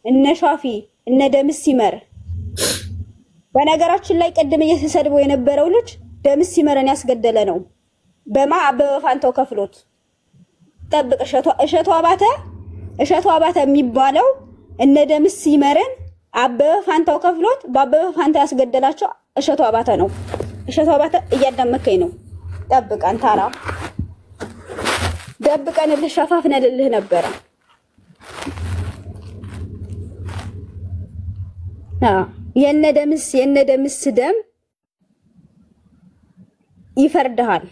እነ ሻፊ እነ ደምስ ይመር በነገራችን ላይ ቀደም እየተሰደበው የነበረው ልጅ ደምስ ይመረን ያስገደለ ነው በማ አበበ ፋንታው ከፍሎት ጠብቅ እሸቱ አባተ የሚባለው እነ ደምስ ይመረን አበበ ፋንታው ከፍሎት በአበበ ፋንታ ያስገደላቸው እሸቱ አባተ ነው እሸቱ አባተ እያዳመከኝ ነው ጠብቅ አንታራ ደብቀን ልሻፋፍነልህ ነበር የነ ደምስ ደም ይፈርድሃል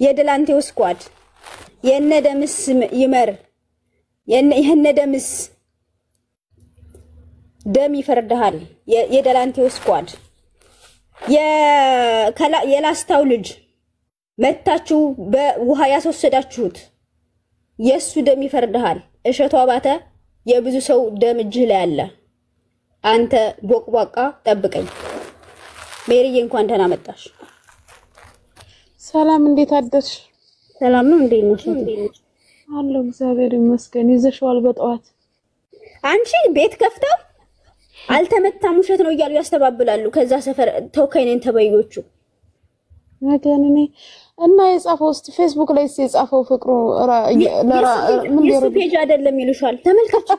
የደላንቴው ስኳድ የነ ደምስ ይመር የነ ደምስ ደም ይፈርድሃል የደላንቴው ስኳድ የላስታው ልጅ መታችሁ በውሃ ያስወሰዳችሁት የሱ ደም ይፈርድሃል እሸቱ አባተ የብዙ ሰው ደም እጅህ ላይ አለ አንተ ቦቅቧቃ ጠብቀኝ ሜሪዬ እንኳን ደህና መጣሽ ሰላም እንዴት አደርሽ ሰላም ነው እንዴት ነሽ አሎ እግዚአብሔር ይመስገን ይዘሽዋል በጠዋት አንቺ ቤት ከፍተው አልተመታም ውሸት ነው እያሉ ያስተባብላሉ ከዛ ሰፈር ተወካይ ነን ተበዮቹ ነገኔ እና የጻፈው ፌስቡክ ላይ የጻፈው ፍቅሩ ምን ይሩ ፔጅ አይደለም ይሉሻል ተመልከች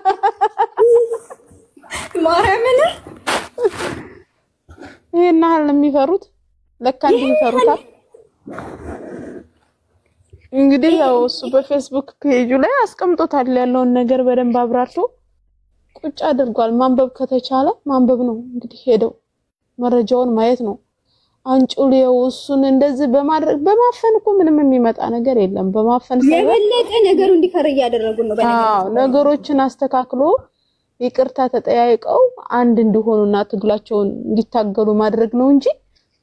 ማርያምን ይሄና ለሚፈሩት ለካ እንዲፈሩታል እንግዲህ ያው እሱ በፌስቡክ ፔጁ ላይ አስቀምጦታል ያለውን ነገር በደንብ አብራርቶ ቁጭ አድርጓል ማንበብ ከተቻለ ማንበብ ነው እንግዲህ ሄደው መረጃውን ማየት ነው አንጩልየው እሱን እንደዚህ በማድረግ በማፈን እኮ ምንም የሚመጣ ነገር የለም በማፈን የበለጠ ነገሩ እንዲከር ያደረጉ ነው ነገሮችን አስተካክሎ ይቅርታ ተጠያይቀው አንድ እንዲሆኑና ትግላቸውን እንዲታገሉ ማድረግ ነው እንጂ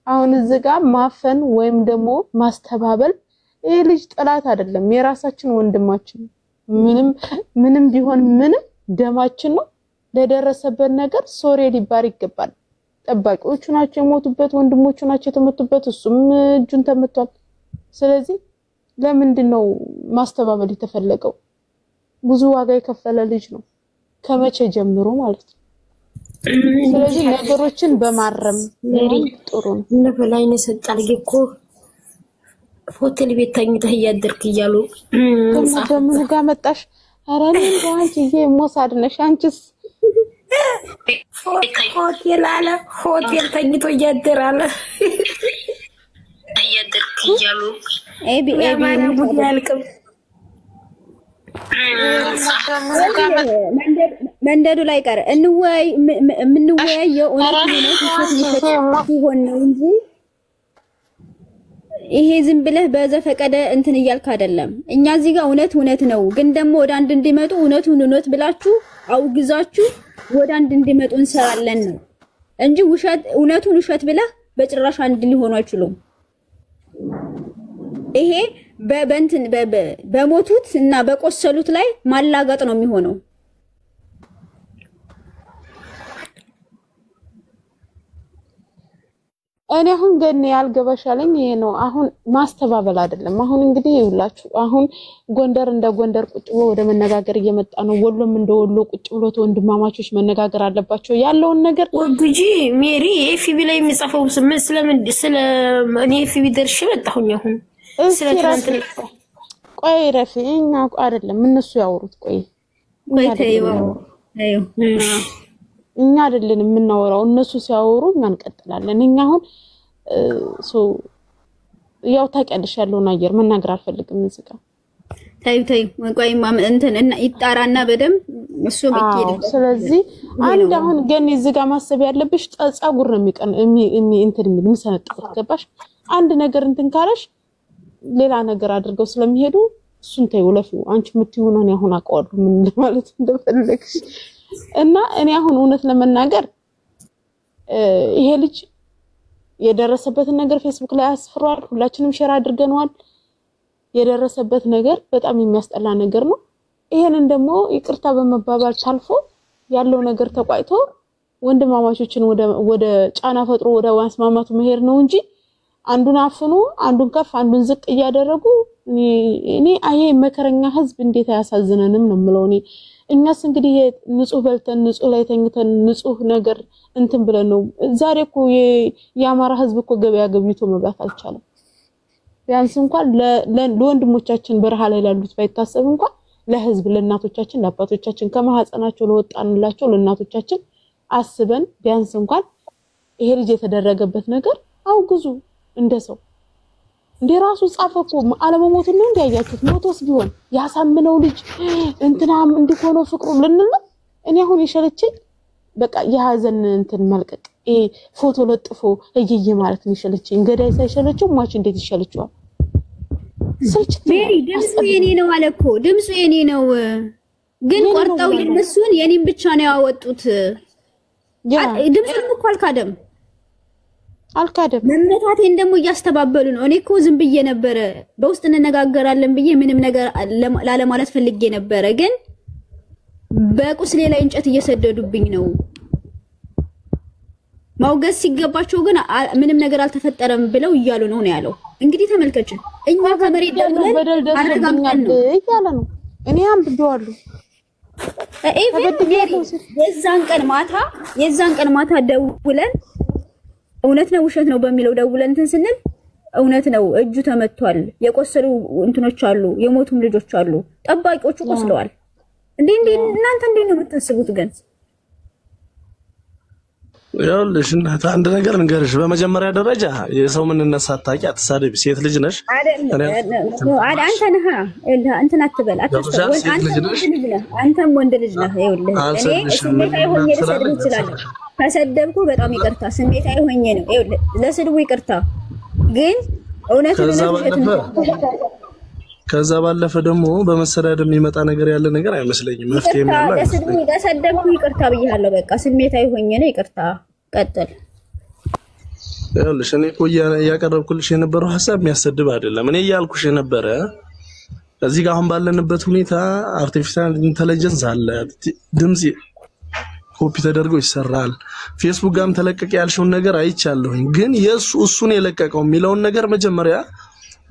አሁን እዚህ ጋር ማፈን ወይም ደግሞ ማስተባበል ይሄ ልጅ ጥላት አይደለም የራሳችን ወንድማችን ምንም ቢሆን ምንም ደማችን ነው ለደረሰበት ነገር ሶሪ ሊባር ይገባል ጠባቂዎቹ ናቸው የሞቱበት ወንድሞቹ ናቸው የተመቱበት እሱም እጁን ተመቷል ስለዚህ ለምንድነው ማስተባበል የተፈለገው ብዙ ዋጋ የከፈለ ልጅ ነው ከመቼ ጀምሮ ማለት ነው ስለዚህ ነገሮችን በማረም ጥሩ ነው እነ በላይነ ሰጣልጌኮ ሆቴል ቤት ተኝተህ ያደርክ ይያሉ ከምን ጋር መጣሽ አራኔ አንቺዬ ሞሳድ ነሽ አንቺስ ሆቴል ተኝቶ ያደራለ ያደርክ ይያሉ ኤቢ ያልቅም መንደዱ ላይ ቀር እንወያየው ነው እንጂ ይሄ ዝም ብለህ በዘፈቀደ እንትን እያልክ አይደለም እኛ እዚህ ጋር እውነት ነው ግን ደግሞ ወደ አንድ እንዲመጡ እውነት ብላችሁ አውግዛችሁ ወደ አንድ እንዲመጡ እንሰራለን ነው እንጂ እውነቱን ውሸት ብለህ በጭራሽ አንድ ሊሆኑ አይችሉም ይሄ በእንትን በሞቱት እና በቆሰሉት ላይ ማላጋጥ ነው የሚሆነው እኔ አሁን ገኔ ያልገባሻለኝ ይሄ ነው አሁን ማስተባበል አይደለም አሁን እንግዲህ ይውላችሁ አሁን ጎንደር እንደ ጎንደር ቁጭ ብሎ ወደ መነጋገር እየመጣ ነው ወሎም እንደ ወሎ ቁጭ ብሎ ወንድማማቾች መነጋገር አለባቸው ያለውን ነገር ወግጂ ሜሪ ኤፍቢ ላይ የሚጻፈው ስለምን ስለ እኔ ኤፍቢ ደርሽ መጣሁኝ አሁን ስለ ትናንት ቆይ ረፊኛ አይደለም እነሱ ያወሩት ቆይ እኛ አይደለም የምናወራው እነሱ ሲያወሩ እኛ እንቀጥላለን እኛ አሁን ያው ታውቂያለሽ ያለውን አየር መናገር አልፈልግም እንስቃ ታዩ ቆይ እንትን እና ይጣራና በደም እሱ በቂል ስለዚህ አንድ አሁን ገን እዚህ ጋር ማሰብ ያለብሽ ጻጻጉር ነው እንትን የሚሰነጥቁት ገባሽ አንድ ነገር እንትን ካለሽ ሌላ ነገር አድርገው ስለሚሄዱ እሱን ተይውለፊው አንቺ የምትሆነው ነው አሁን አቋሉ ምን ማለት እንደፈለግሽ እና እኔ አሁን እውነት ለመናገር ይሄ ልጅ የደረሰበትን ነገር ፌስቡክ ላይ አስፍሯል ሁላችንም ሼር አድርገናል የደረሰበት ነገር በጣም የሚያስጠላ ነገር ነው ይሄንን ደግሞ ይቅርታ በመባባል ታልፎ ያለው ነገር ተቋይቶ ወንድማማቾችን ወደ ጫና ፈጥሮ ወደ ማስማማቱ መሄድ ነው እንጂ አንዱን አፍኑ አንዱን ከፍ አንዱን ዝቅ እያደረጉ እኔ አይ መከረኛ ህዝብ እንዴት ያሳዝነንም ነው የምለው እኔ እኛስ እንግዲህ ንጹህ በልተን ንጹህ ላይ ተኝተን ንጹህ ነገር እንትን ብለን ነው ዛሬ እኮ የአማራ ህዝብ እኮ ገበያ ገብይቶ መብላት አልቻለም ቢያንስ እንኳን ለወንድሞቻችን በረሃ ላይ ላሉት ባይታሰብ እንኳን ለህዝብ ለእናቶቻችን ለአባቶቻችን ከማህፀናቸው ለወጣንላቸው ለእናቶቻችን አስበን ቢያንስ እንኳን ይሄ ልጅ የተደረገበት ነገር አውግዙ እንደሰው እንደራሱ ጻፈኮ አለመሞት ነው እንዲያያችሁት ሞቶስ ቢሆን ያሳምነው ልጅ እንትናም እንዲሆነው ፍቅሩ ልንል እኔ አሁን ይሸለችኝ በቃ የሐዘን እንትን መልቀቅ ፎቶ ለጥፎ እየየ ማለት ነው ይሸለችኝ ገዳይ ሳይሸለችው ሟች እንዴት ይሸለችዋል ሜሪ ድምፁ የኔ ነው አለኮ ድምፁ የኔ ነው ግን ቆርጣው የነሱን የኔን ብቻ ነው ያወጡት ድምፁን እኮ አልካደም መመታቴን ደግሞ እያስተባበሉ ነው እኔ እኮ ዝም ብዬ ነበር በውስጥ እንነጋገራለን ብዬ ምንም ነገር ላለ ማለት ፈልጌ ነበር ግን በቁስሌ ላይ እንጨት እየሰደዱብኝ ነው ማውገዝ ሲገባቸው ግን ምንም ነገር አልተፈጠረም ብለው ይያሉ ነው ያለው እንግዲህ ተመልከች እኛ ከመሬት ደውለን አረጋግጠን ነው ይያለ ነው እኔ አንብቤዋለሁ የዛን ቀን ማታ ደውለን እውነት ነው ውሸት ነው በሚለው ደውለን እንትን ስንል እውነት ነው እጁ ተመቷል የቆሰሉ እንትኖች አሉ የሞቱም ልጆች አሉ ጠባቂዎቹ ቆስለዋል እንዴ እናንተ እንዴ ነው የምታስቡት ግን ያውልሽ እናት አንድ ነገር እንገርሽ በመጀመሪያ ደረጃ የሰው ምን ነሳታቂ አትሳደብ ሴት ልጅ ነሽ አንተ ነህ እንትን አትበል አንተም ወንድ ልጅ ነህ ይኸውልህ እኔ ስሜታዊ ሆኜ ልሰድብ እችላለሁ ከሰደብኩ በጣም ይቅርታ ስሜታዊ ሆኜ ነው ይኸውልህ ለስድቡ ይቅርታ ግን እውነት ከዛ ባለፈ ደግሞ በመሰዳደብ የሚመጣ ነገር ያለ ነገር አይመስለኝም መፍትሄም ያለው ለሰደብኩ ይቅርታ ብያለሁ በቃ ስሜታዊ ሆኜ ነው ይቅርታ ቀጥል ይኸውልሽ እኔ እኮ ያቀረብኩልሽ የነበረው ሐሳብ የሚያሰድብ አይደለም እኔ ያልኩሽ የነበረ እዚህ ጋር አሁን ባለንበት ሁኔታ አርቲፊሻል ኢንተለጀንስ አለ ድምጽ ኮፒ ተደርጎ ይሰራል ፌስቡክ ጋርም ተለቀቀ ያልሽውን ነገር አይቻለሁኝ ግን እሱን የለቀቀው የሚለውን ነገር መጀመሪያ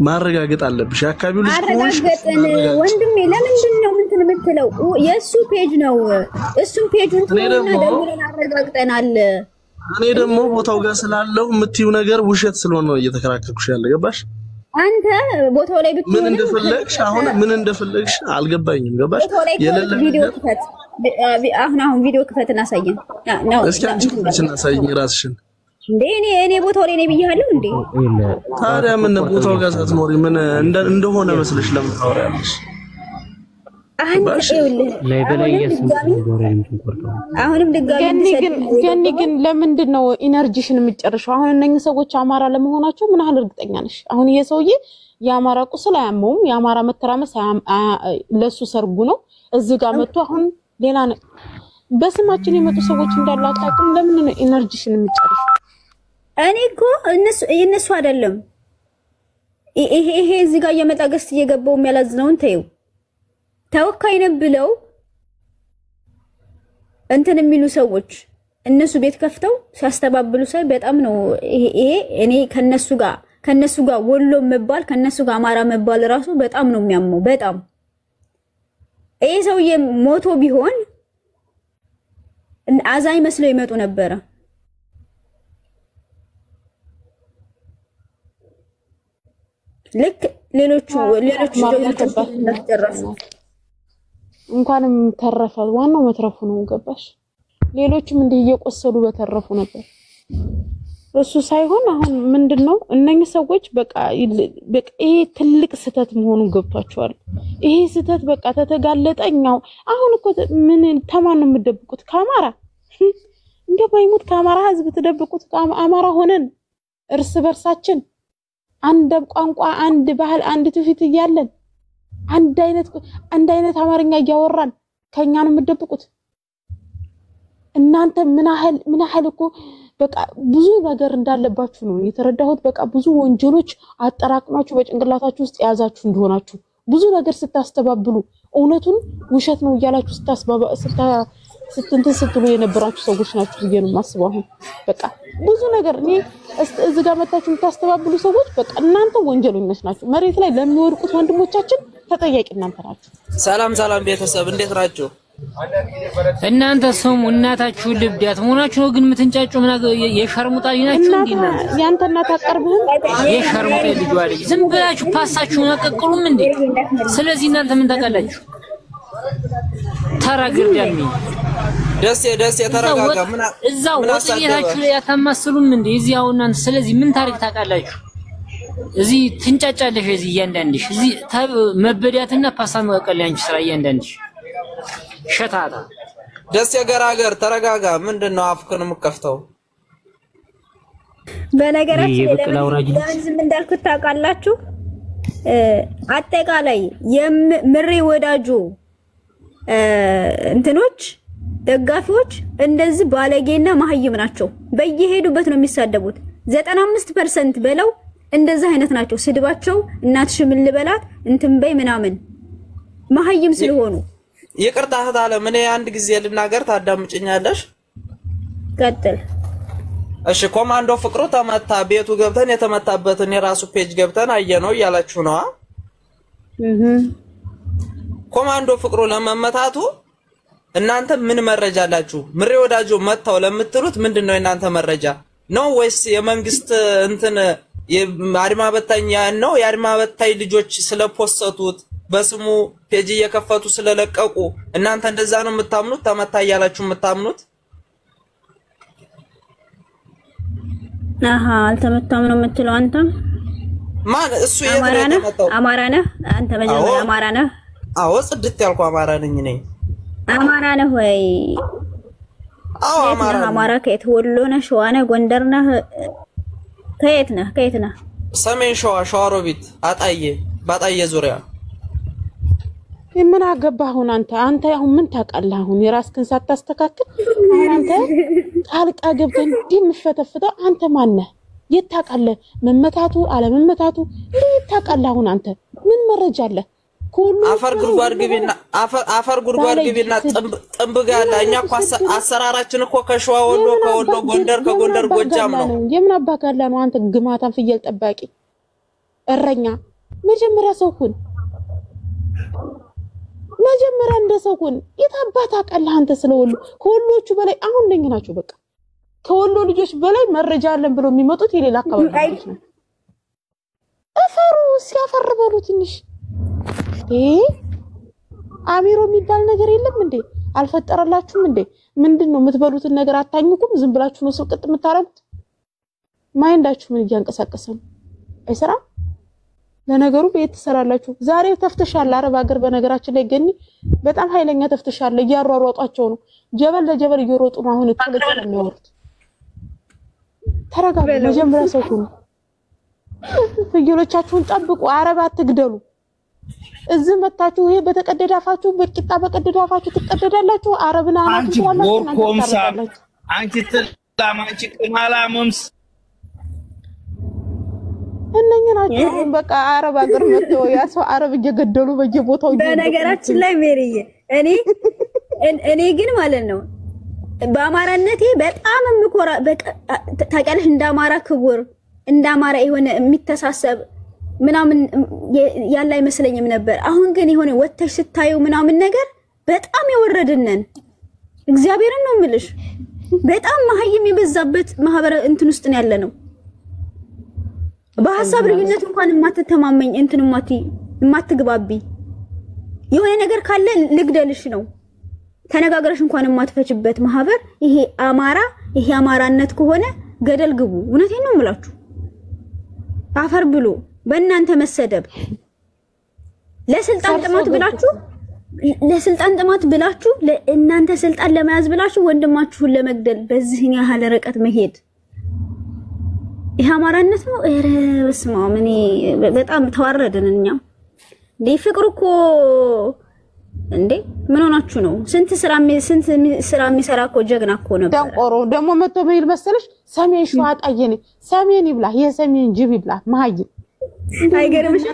ማረጋገጥ አለብሽ ያካቢው ልጅ ቆንሽ ወንድሜ ለምንድን ነው እንትን የምትለው የሱ ፔጅ ነው እሱም ፔጁን ተደውለን አረጋግጠናል እኔ ደግሞ ቦታው ጋር ስላለው የምትይው ነገር ውሸት ስለሆነ ነው እየተከራከርኩሽ ያለ ገባሽ አንተ ቦታው ላይ ብትሆን ምን እንደፈለግሽ አልገባኝም ገባሽ የሌለ ቪዲዮ ክፈት አሁን ቪዲዮ ክፈትና አሳየን ነው እስኪ አንቺ አሳየኝ ራስሽን እንዴ እኔ ቦታው ላይ ነኝ ብያለሁ እንዴ ታዲያ ምን ቦታው ጋር ሳትኖሪ ምን እንደሆነ መስለሽ ለምን ታወሪያለሽ አሁንም ድጋሚ ግን ለምንድን ነው ኢነርጂሽን የሚጨርሽው አሁን እነኚህ ሰዎች አማራ ለመሆናቸው ምን ያህል እርግጠኛ ነሽ አሁን የሰውዬ የአማራ ቁስል አያመውም የአማራ መተራመስ ለሱ ሰርጉ ነው እዚህ ጋር መጥቶ አሁን ሌላ በስማችን የመጡ ሰዎች እንዳላጣጥም ለምን ነው ኢነርጂሽን የሚጨርሽው እኔ እኮ እነሱ አይደለም ይሄ እዚህ ጋር የመጣ ገስት እየገባው የሚያላዝነውን ተይው ተወካይ ነብለው እንትን የሚሉ ሰዎች እነሱ ቤት ከፍተው ሲያስተባብሉ ሳይ በጣም ነው ይሄ እኔ ከነሱ ጋር ወሎ መባል ከነሱ ጋር አማራ መባል ራሱ በጣም ነው የሚያመው በጣም ይሄ ሰውዬ ሞቶ ቢሆን አዛኝ መስለው ይመጡ ነበር ልክ ሌሎቹ ተጨረሱ እንኳንም ተረፈ ዋናው መትረፉ ነው ገባሽ ሌሎችም እንዲህ እየቆሰሉ በተረፉ ነበር እሱ ሳይሆን አሁን ምንድነው እነኚህ ሰዎች በቃ ይሄ ትልቅ ስተት መሆኑ ገብቷቸዋል ይሄ ስተት በቃ ተተጋለጠኛው አሁን እኮ ምን ተማን ነው የምደብቁት ካማራ እንደባይሙት ካማራ ህዝብ ተደብቁት አማራ ሆነን እርስ በርሳችን አንድ ቋንቋ አንድ ባህል አንድ ትውፊት ይያለን አንድ አይነት አማርኛ እያወራን ከኛ ነው የምደብቁት እናንተ ምን ያህል እኮ በቃ ብዙ ነገር እንዳለባችሁ ነው የተረዳሁት በቃ ብዙ ወንጀሎች አጠራቅማችሁ በጭንቅላታችሁ ውስጥ ያዛችሁ እንደሆናችሁ ብዙ ነገር ስታስተባብሉ እውነቱን ውሸት ነው እያላችሁ ስትሉ የነበራችሁ ሰዎች ናችሁ ብዬ ነው የማስበው። አሁን በቃ ብዙ ነገር እኔ እዚህ ጋር መታችሁ የምታስተባብሉ ሰዎች በቃ እናንተ ወንጀለኞች ናችሁ። መሬት ላይ ለሚወድቁት ወንድሞቻችን ተጠያቂ እናንተ ናችሁ። ሰላም ቤተሰብ እንዴት ናችሁ? እናንተ ሰሙ እናታችሁ ልብዳት መሆናችሁ ነው ግን ምትንጫጩ የሸርሙጣ ናችሁ እንዴ? እናንተ ያንተ እናት አቀርብህም የሸርሙጣ ልጅ ዋለች። ዝም ብላችሁ ፓሳችሁን አቀቅሉም እንዴ? ስለዚህ እናንተ ምን ታውቃላችሁ? ተራግርዳልኝ ደስ የተረጋጋ ምን እዛው ወጥየታችሁ ያታማስሉም እንዴ? እዚያው እናንተ ስለዚህ ምን ታሪክ ታውቃላችሁ? እዚህ ትንጫጫለሽ እዚህ እያንዳንድሽ እዚህ መበዳትና ፓሳ መቀቀል ያንቺ ስራ እያንዳንድሽ ሸታታ ደስ የገራገር ተረጋጋ። ምንድነው አፍከን የምከፍተው? በነገራችን ለምን ዝም እንዳልኩት ታውቃላችሁ? አጠቃላይ የምሬ ወዳጆ እንትኖች ደጋፊዎች እንደዚህ ባለጌና ማህይም ናቸው። በየሄዱበት ነው የሚሳደቡት። 95% በለው እንደዛ አይነት ናቸው። ስድባቸው እናትሽ ምን ልበላት እንትን በይ ምናምን ማህይም ስለሆኑ ይቅርታ ታለ ምን አንድ ጊዜ ልናገር ታዳምጭኛለሽ? ቀጥል። እሺ ኮማንዶ ፍቅሩ ተመታ ቤቱ ገብተን የተመታበትን የራሱ ፔጅ ገብተን አየነው ያላችሁ ነው። ኮማንዶ ፍቅሩ ለመመታቱ እናንተ ምን መረጃ አላችሁ? ምሬ ወዳጆ መታው ለምትሉት ምንድነው እናንተ መረጃ ነው ወይስ የመንግስት እንትን የአድማ በታኝ ነው? የአድማ በታይ ልጆች ስለፖስተቱት በስሙ ፔጅ እየከፈቱ ስለለቀቁ እናንተ እንደዛ ነው የምታምኑት? ተመታ ያላችሁ የምታምኑት? አልተመታም ነው የምትለው አንተ? ማን እሱ የተመታው? አማራ ነህ አንተ? መጀመሪያ አማራ ነህ? አዎ ጽድት ያልኩ አማራ ነኝ ነኝ። አማራ ነህ ወይ? አዎ አማራ ከየት? ወሎ ነህ? ሸዋ ነህ? ጎንደር ነህ? ከየት ነህ? ሰሜን ሸዋ ሸዋሮቢት ባጣዬ ዙሪያ። ምን አገባህ አሁን አንተ አሁን ምን ታውቃለህ? አሁን የራስህን ሳታስተካክል አንተ ጣልቃ ገብተህ እንደምትፈተፍተው አንተ ማን ነህ? የት ታውቃለህ? መመታቱ አለመመታቱ የት ታውቃለህ? አሁን አንተ ምን መረጃ አለ? አፈር ጉድጓድ ግቢና ጥምብጋላ። እኛ እኮ አሰራራችን እኮ ከሸዋ ወሎ ከወሎ ጎንደር ከጎንደር ጎጃም ነው። የምን አባጋላ ነው አንተ? ግማታን ፍየል ጠባቂ እረኛ። መጀመሪያ ሰው ሁን። መጀመሪያ እንደ ሰው ሁን። የታባታ አቀልህ አንተ ስለወሎ ከወሎቹ በላይ አሁን ነኝ ናቸው። በቃ ከወሎ ልጆች በላይ መረጃ አለን ብለው የሚመጡት የሌላ አካባቢ ነው። አፈሩ ሲያፈርበሉ ትንሽ አሚሮ የሚባል ነገር የለም እንዴ? አልፈጠረላችሁም እንዴ? ምንድነው የምትበሉትን ነገር አታኝኩም? ዝም ብላችሁ ነው ስልቅጥ የምታረጉት? ማይንዳችሁ ምን እያንቀሳቀሰ ነው? አይሰራ። ለነገሩ ቤት ተሰራላችሁ። ዛሬ ተፍተሻል አረብ ሀገር። በነገራችን ላይ ገኒ በጣም ኃይለኛ ተፍተሻል። እያሯሯጧቸው ነው። ጀበል ለጀበል እየሮጡ ነው። አሁን ተለቀቀ የሚያወሩት። ተረጋጉ። መጀመሪያ ሰው ሁኑ። ፍየሎቻችሁን ጠብቁ። አረብ አትግደሉ። እዚህ መጣችሁ ይሄ በተቀደደ አፋችሁ በቂጣ በቀደደ አፋችሁ ትቀደዳላችሁ። አረብና አንቺ ቦርኮምሳ አንቺ ተላማንቺ ቅማላሙምስ እነኛ ናቸው። በቃ አረብ ሀገር መጥተው ያ ሰው አረብ እየገደሉ በየቦታው በነገራችን ላይ ሜሪዬ እኔ ግን ማለት ነው በአማራነቴ በጣም ምኮራ ታውቂያለሽ። እንደ አማራ ክቡር እንደ አማራ የሆነ የሚተሳሰብ ምናምን ያለ አይመስለኝም ነበር። አሁን ግን የሆነ ወጥተሽ ስታዩ ምናምን ነገር በጣም ያወረድነን እግዚአብሔርን ነው የምልሽ። በጣም ማህይም የበዛበት ማህበረ እንትን ውስጥ ነው ያለነው። በሐሳብ ልዩነት እንኳን የማትተማመኝ እንትን የማትግባቢ የሆነ ነገር ካለ ልግደልሽ ነው ተነጋግረሽ እንኳን የማትፈጭበት ማህበር ይሄ አማራነት ከሆነ ገደል ግቡ። እውነቴን ነው የምላችሁ። አፈር ብሎ በእናንተ መሰደብ ለስልጣን ጥማት ብላችሁ ለእናንተ ስልጣን ለመያዝ ብላችሁ ወንድማችሁን ለመግደል በዚህን ያህል ርቀት መሄድ ይሄ አማራነት ነው። በስመ አብ እኔ በጣም ተዋረድን። እኛም ፍቅሩ እኮ እንዴ ምን ሆናችሁ ነው? ስንት ስራ የሚሰራ እኮ ጀግና እኮ ነበር። ደንቆሮ ደግሞ መጥቶ ምን መሰለሽ ሰሜን ሸዋ ጣየኔ ሰሜን ይብላ የሰሜን ጅብ ይብላ ማህይ አይገርምሽ?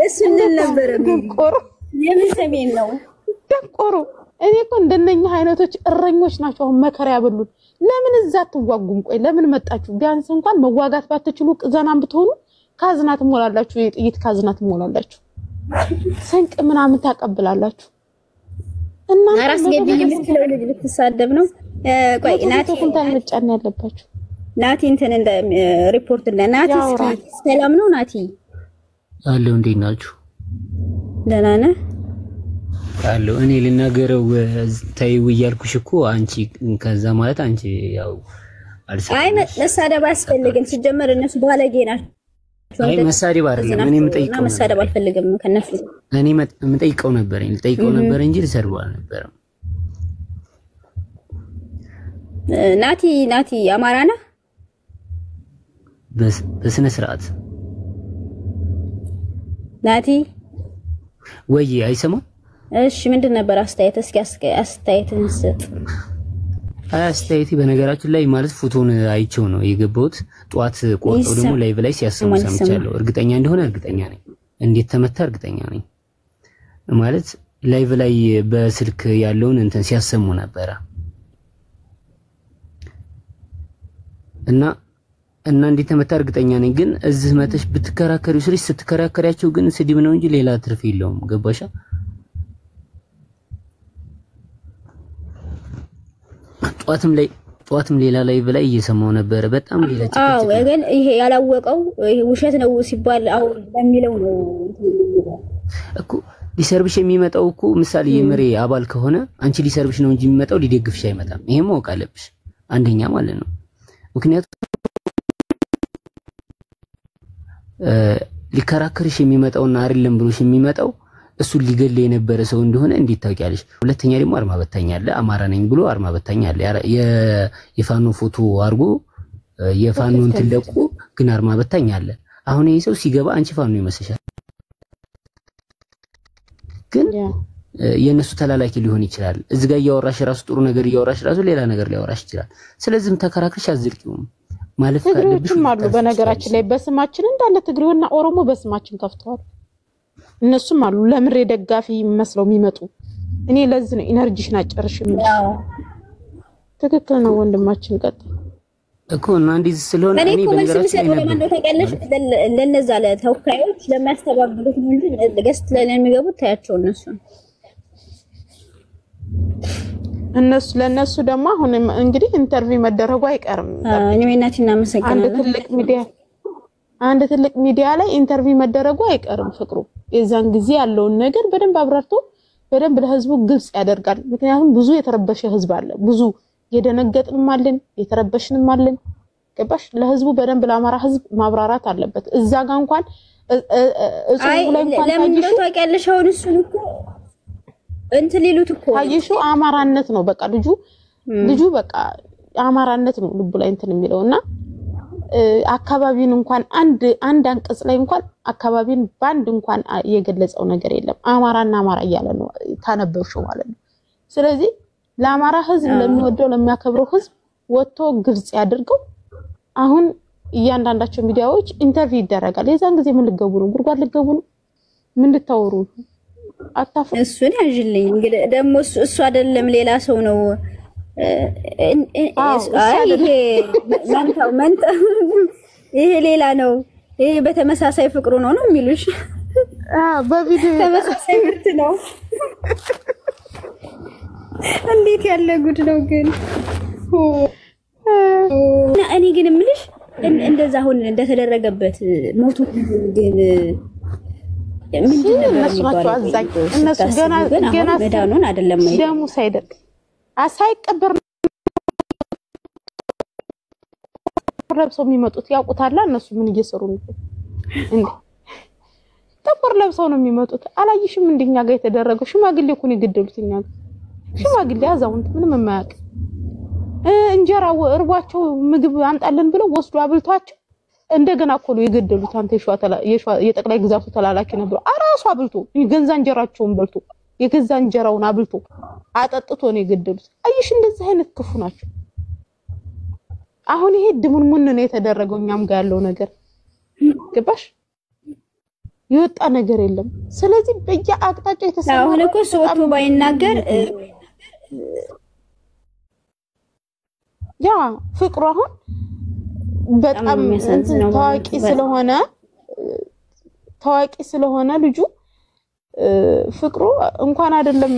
እሱን ልል ነበር። ደንቆሮ የምን ሰሜን ነው? ደንቆሮ እኔ እኮ እንደነኛ አይነቶች እረኞች ናቸው መከራ ያበሉን ለምን እዛ ተዋጉም ቆይ ለምን መጣችሁ ቢያንስ እንኳን መዋጋት ባትችሉ ቅዘናም ብትሆኑ ካዝናት ሞላላችሁ የጥይት ካዝናት ሞላላችሁ ሰንቅ ምናምን ታቀብላላችሁ እና አራስ ገቢ የምትለው ልጅ ልትሳደብ ነው ቆይ ናቲ እንትን መጫን ያለባችሁ ናቲ እንትን እንደ ሪፖርት እንደ ናቲ ሰላም ነው ናቲ አለው እንዴት ናችሁ ደህና ነህ አለው እኔ ልናገረው ታይው ይያልኩሽ እኮ አንቺ ከዛ ማለት አንቺ ያው አይ መሳደብ አስፈልግም ሲጀመር እነሱ ባለጌ ናቸው አይ መሳደብ አይደለም እኔ የምጠይቀው መሳደብ አልፈልግም ከነሱ እኔ የምጠይቀው ነበር እንጂ ልሰድብ አልነበረም ናቲ አማራ ነህ በስነ ስርዓት ናቲ ወይ አይሰማም እሺ ምንድን ነበር አስተያየት እስኪ አስተያየትን ስጥ አስተያየቲ በነገራችን ላይ ማለት ፎቶን አይቼው ነው የገባሁት ጧት ቆርጦ ደግሞ ላይቭ ላይ ሲያሰሙ ሰምቻለሁ እርግጠኛ እንደሆነ እርግጠኛ ነኝ እንዴት ተመታ እርግጠኛ ነኝ ማለት ላይቭ ላይ በስልክ ያለውን እንትን ሲያሰሙ ነበር እና እንዴት ተመታ እርግጠኛ ነኝ ግን እዚህ መተሽ ብትከራከሪው ስልሽ ስትከራከሪያቸው ግን ስድብ ነው እንጂ ሌላ ትርፍ የለውም ገባሻ ጧትም ሌላ ላይቭ ላይ እየሰማው ነበር በጣም ሌላ አዎ ግን ይሄ ያላወቀው ይሄ ውሸት ነው ሲባል አሁን ለሚለው ነው እኮ ሊሰርብሽ የሚመጣው እኮ ምሳሌ የምሬ አባል ከሆነ አንቺ ሊሰርብሽ ነው እንጂ የሚመጣው ሊደግፍሽ አይመጣም ይሄም ማወቅ አለብሽ አንደኛ ማለት ነው ምክንያቱም ሊከራከርሽ የሚመጣውና አይደለም ብሎሽ የሚመጣው እሱ ሊገል የነበረ ሰው እንደሆነ እንዴት ታውቂያለሽ ሁለተኛ ደግሞ አርማ በታኝ አለ አማራ ነኝ ብሎ አርማ በታኝ አለ የፋኖ ፎቶ አርጎ የፋኖን ትለቁ ግን አርማ በታኝ አለ አሁን ይሄ ሰው ሲገባ አንቺ ፋኖ ይመስልሻል ግን የነሱ ተላላኪ ሊሆን ይችላል እዚህ ጋር ያወራሽ ራሱ ጥሩ ነገር ያወራሽ ራሱ ሌላ ነገር ሊያወራሽ ይችላል ስለዚህም ተከራክርሽ አዝልቂውም ማለት ካለብሽ ማለት በነገራችን ላይ በስማችን እንዳለ ትግሬውና ኦሮሞ በስማችን ከፍተዋል እነሱም አሉ ለምሬ ደጋፊ መስለው የሚመጡ እኔ ለዚህ ነው ኢነርጂሽን አጨርሽም ትክክል ነው ወንድማችን ቀጥ እኮ እና እንደዚህ ስለሆነ እኔ በነገራችን ላይ ለማንዶ ተቀለሽ ለነዛ ለተወካዮች ለማስተባበሩት ነው እንጂ ገስት ላይ የሚገቡት ታያቸው ለነሱ ደግሞ አሁን እንግዲህ ኢንተርቪው መደረጉ አይቀርም እኔ እናትና መሰከናለሁ አንድ ትልቅ ሚዲያ ላይ ኢንተርቪው መደረጉ አይቀርም ፍቅሩ የዛን ጊዜ ያለውን ነገር በደንብ አብራርቶ በደንብ ለህዝቡ ግልጽ ያደርጋል ምክንያቱም ብዙ የተረበሸ ህዝብ አለ ብዙ የደነገጥንም አለን የተረበሽንም አለን ገባሽ ለህዝቡ በደንብ ለአማራ ህዝብ ማብራራት አለበት እዛ ጋር እንኳን እሱ ላይ እንኳን ለምን ታውቂያለሽ አሁን እሱን እኮ እንትን ሊሉት እኮ ታይሹ አማራነት ነው በቃ ልጁ በቃ አማራነት ነው ልቡ ላይ እንትን የሚለውና አካባቢን እንኳን አንድ አንቀጽ ላይ እንኳን አካባቢን ባንድ እንኳን የገለጸው ነገር የለም አማራና አማራ እያለ ነው ታነበርሹ ማለት ነው ስለዚህ ለአማራ ህዝብ ለሚወደው ለሚያከብረው ህዝብ ወጥቶ ግልጽ ያድርገው አሁን እያንዳንዳቸው ሚዲያዎች ኢንተርቪው ይደረጋል የዛን ጊዜ ምን ልገቡ ነው ጉርጓድ ልገቡ ነው ምን ልታወሩ አጣፍ እሱን ያጅልኝ እንግዲህ ደግሞ እሱ አይደለም ሌላ ሰው ነው ይሄ ሌላ ነው ይሄ በተመሳሳይ ፍቅሩ ነው የሚሉሽ በቪዲዮ ተመሳሳይ ምርት ነው እንዴት ያለ ጉድ ነው ግን እኔ ግን ምልሽ እንደዛ አሁን እንደተደረገበት ሞቱ ግን ምንድነው እነሱ ገና መዳኑን አይደለም ደሙ ሳይደቅ ሳይቀበር ለብሰው የሚመጡት ያውቁታል እነሱ ምን እየሰሩ ነው እንዴ ጥቁር ለብሰው ነው የሚመጡት አላየሽም እንደኛ ጋር የተደረገው ሽማግሌ እኮ ነው የገደሉትኛ ሽማግሌ አዛውንት ምንም የማያውቅ እንጀራው እርቧቸው ምግብ አንጣለን ብለው ወስዶ አብልቷቸው እንደገና እኮ ነው የገደሉት አንተ የጠቅላይ ግዛቱ ተላላኪ ነበር አራሱ አብልቶ ገንዛ እንጀራቸውን በልቶ የገዛ እንጀራውን አብልቶ አጠጥቶ ነው የገደሉት አይሽ እንደዚህ አይነት ክፉ ናቸው አሁን ይሄ ድሙንሙን ነው የተደረገው እኛም ጋር ያለው ነገር ገባሽ የወጣ ነገር የለም ስለዚህ በየአቅጣጫው የተሰማው አሁን እኮ ሰውቱ ባይናገር ያ ፍቅሩ አሁን በጣም ታዋቂ ስለሆነ ልጁ ፍቅሩ እንኳን አይደለም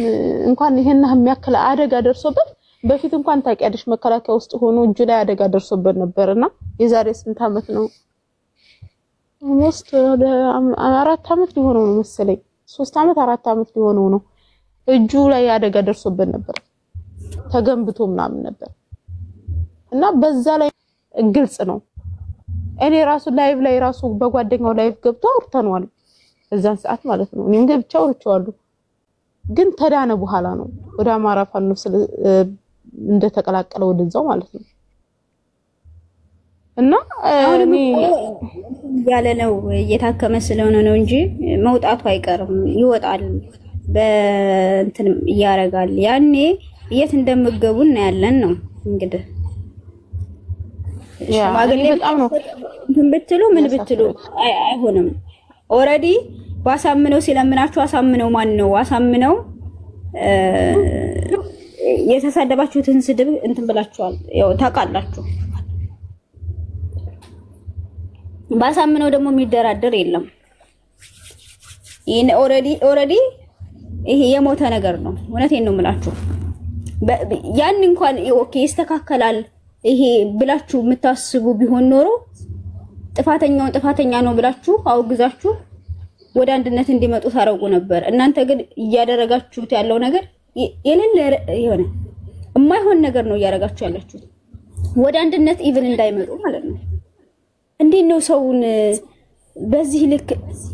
እንኳን ይሄን የሚያክል አደጋ ደርሶበት በፊት እንኳን ታውቂያለሽ መከላከያ ውስጥ ሆኖ እጁ ላይ አደጋ ደርሶበት ነበርና የዛሬ ስንት አመት ነው almost 4 አመት ሊሆነው ነው መሰለኝ 3 አመት 4 አመት ሊሆነው ነው እጁ ላይ አደጋ ደርሶበት ነበር ተገንብቶ ምናምን ነበር እና በዛ ላይ ግልጽ ነው እኔ ራሱ ላይቭ ላይ ራሱ በጓደኛው ላይቭ ገብቶ አውርተናል በዛን ሰዓት ማለት ነው እኔም ገብቻው አውርቼዋለሁ ግን ተዳነ በኋላ ነው ወደ አማራ ፋኖ እንደተቀላቀለ ወደዛው ማለት ነው እና እኔ ያለ ነው እየታከመ ስለሆነ ነው እንጂ መውጣቱ አይቀርም ይወጣል በእንትን ያረጋል ያኔ የት እንደምገቡ እና ያለን ነው እንግዲህ ማገሌ በጣም ነው ብትሉ ምን ብትሉ አይሆንም ኦሬዲ ዋሳምነው ሲለምናችሁ አሳምነው ማን ነው ዋሳምነው የተሳደባችሁትን ስድብ እንትን ብላችኋል ያው ታቃላችሁ ባሳምነው ደግሞ የሚደራደር የለም ይሄን ኦሬዲ ይሄ የሞተ ነገር ነው እውነቴን ነው የምላችሁ ያን እንኳን ኦኬ ይስተካከላል ይሄ ብላችሁ የምታስቡ ቢሆን ኖሮ ጥፋተኛ ነው ብላችሁ አውግዛችሁ ወደ አንድነት እንዲመጡ ታረጉ ነበር እናንተ ግን እያደረጋችሁት ያለው ነገር የሌለ የሆነ የማይሆን ነገር ነው እያደረጋችሁ ያላችሁት ወደ አንድነት ኢቭን እንዳይመጡ ማለት ነው እንዴት ነው ሰውን በዚህ ልክ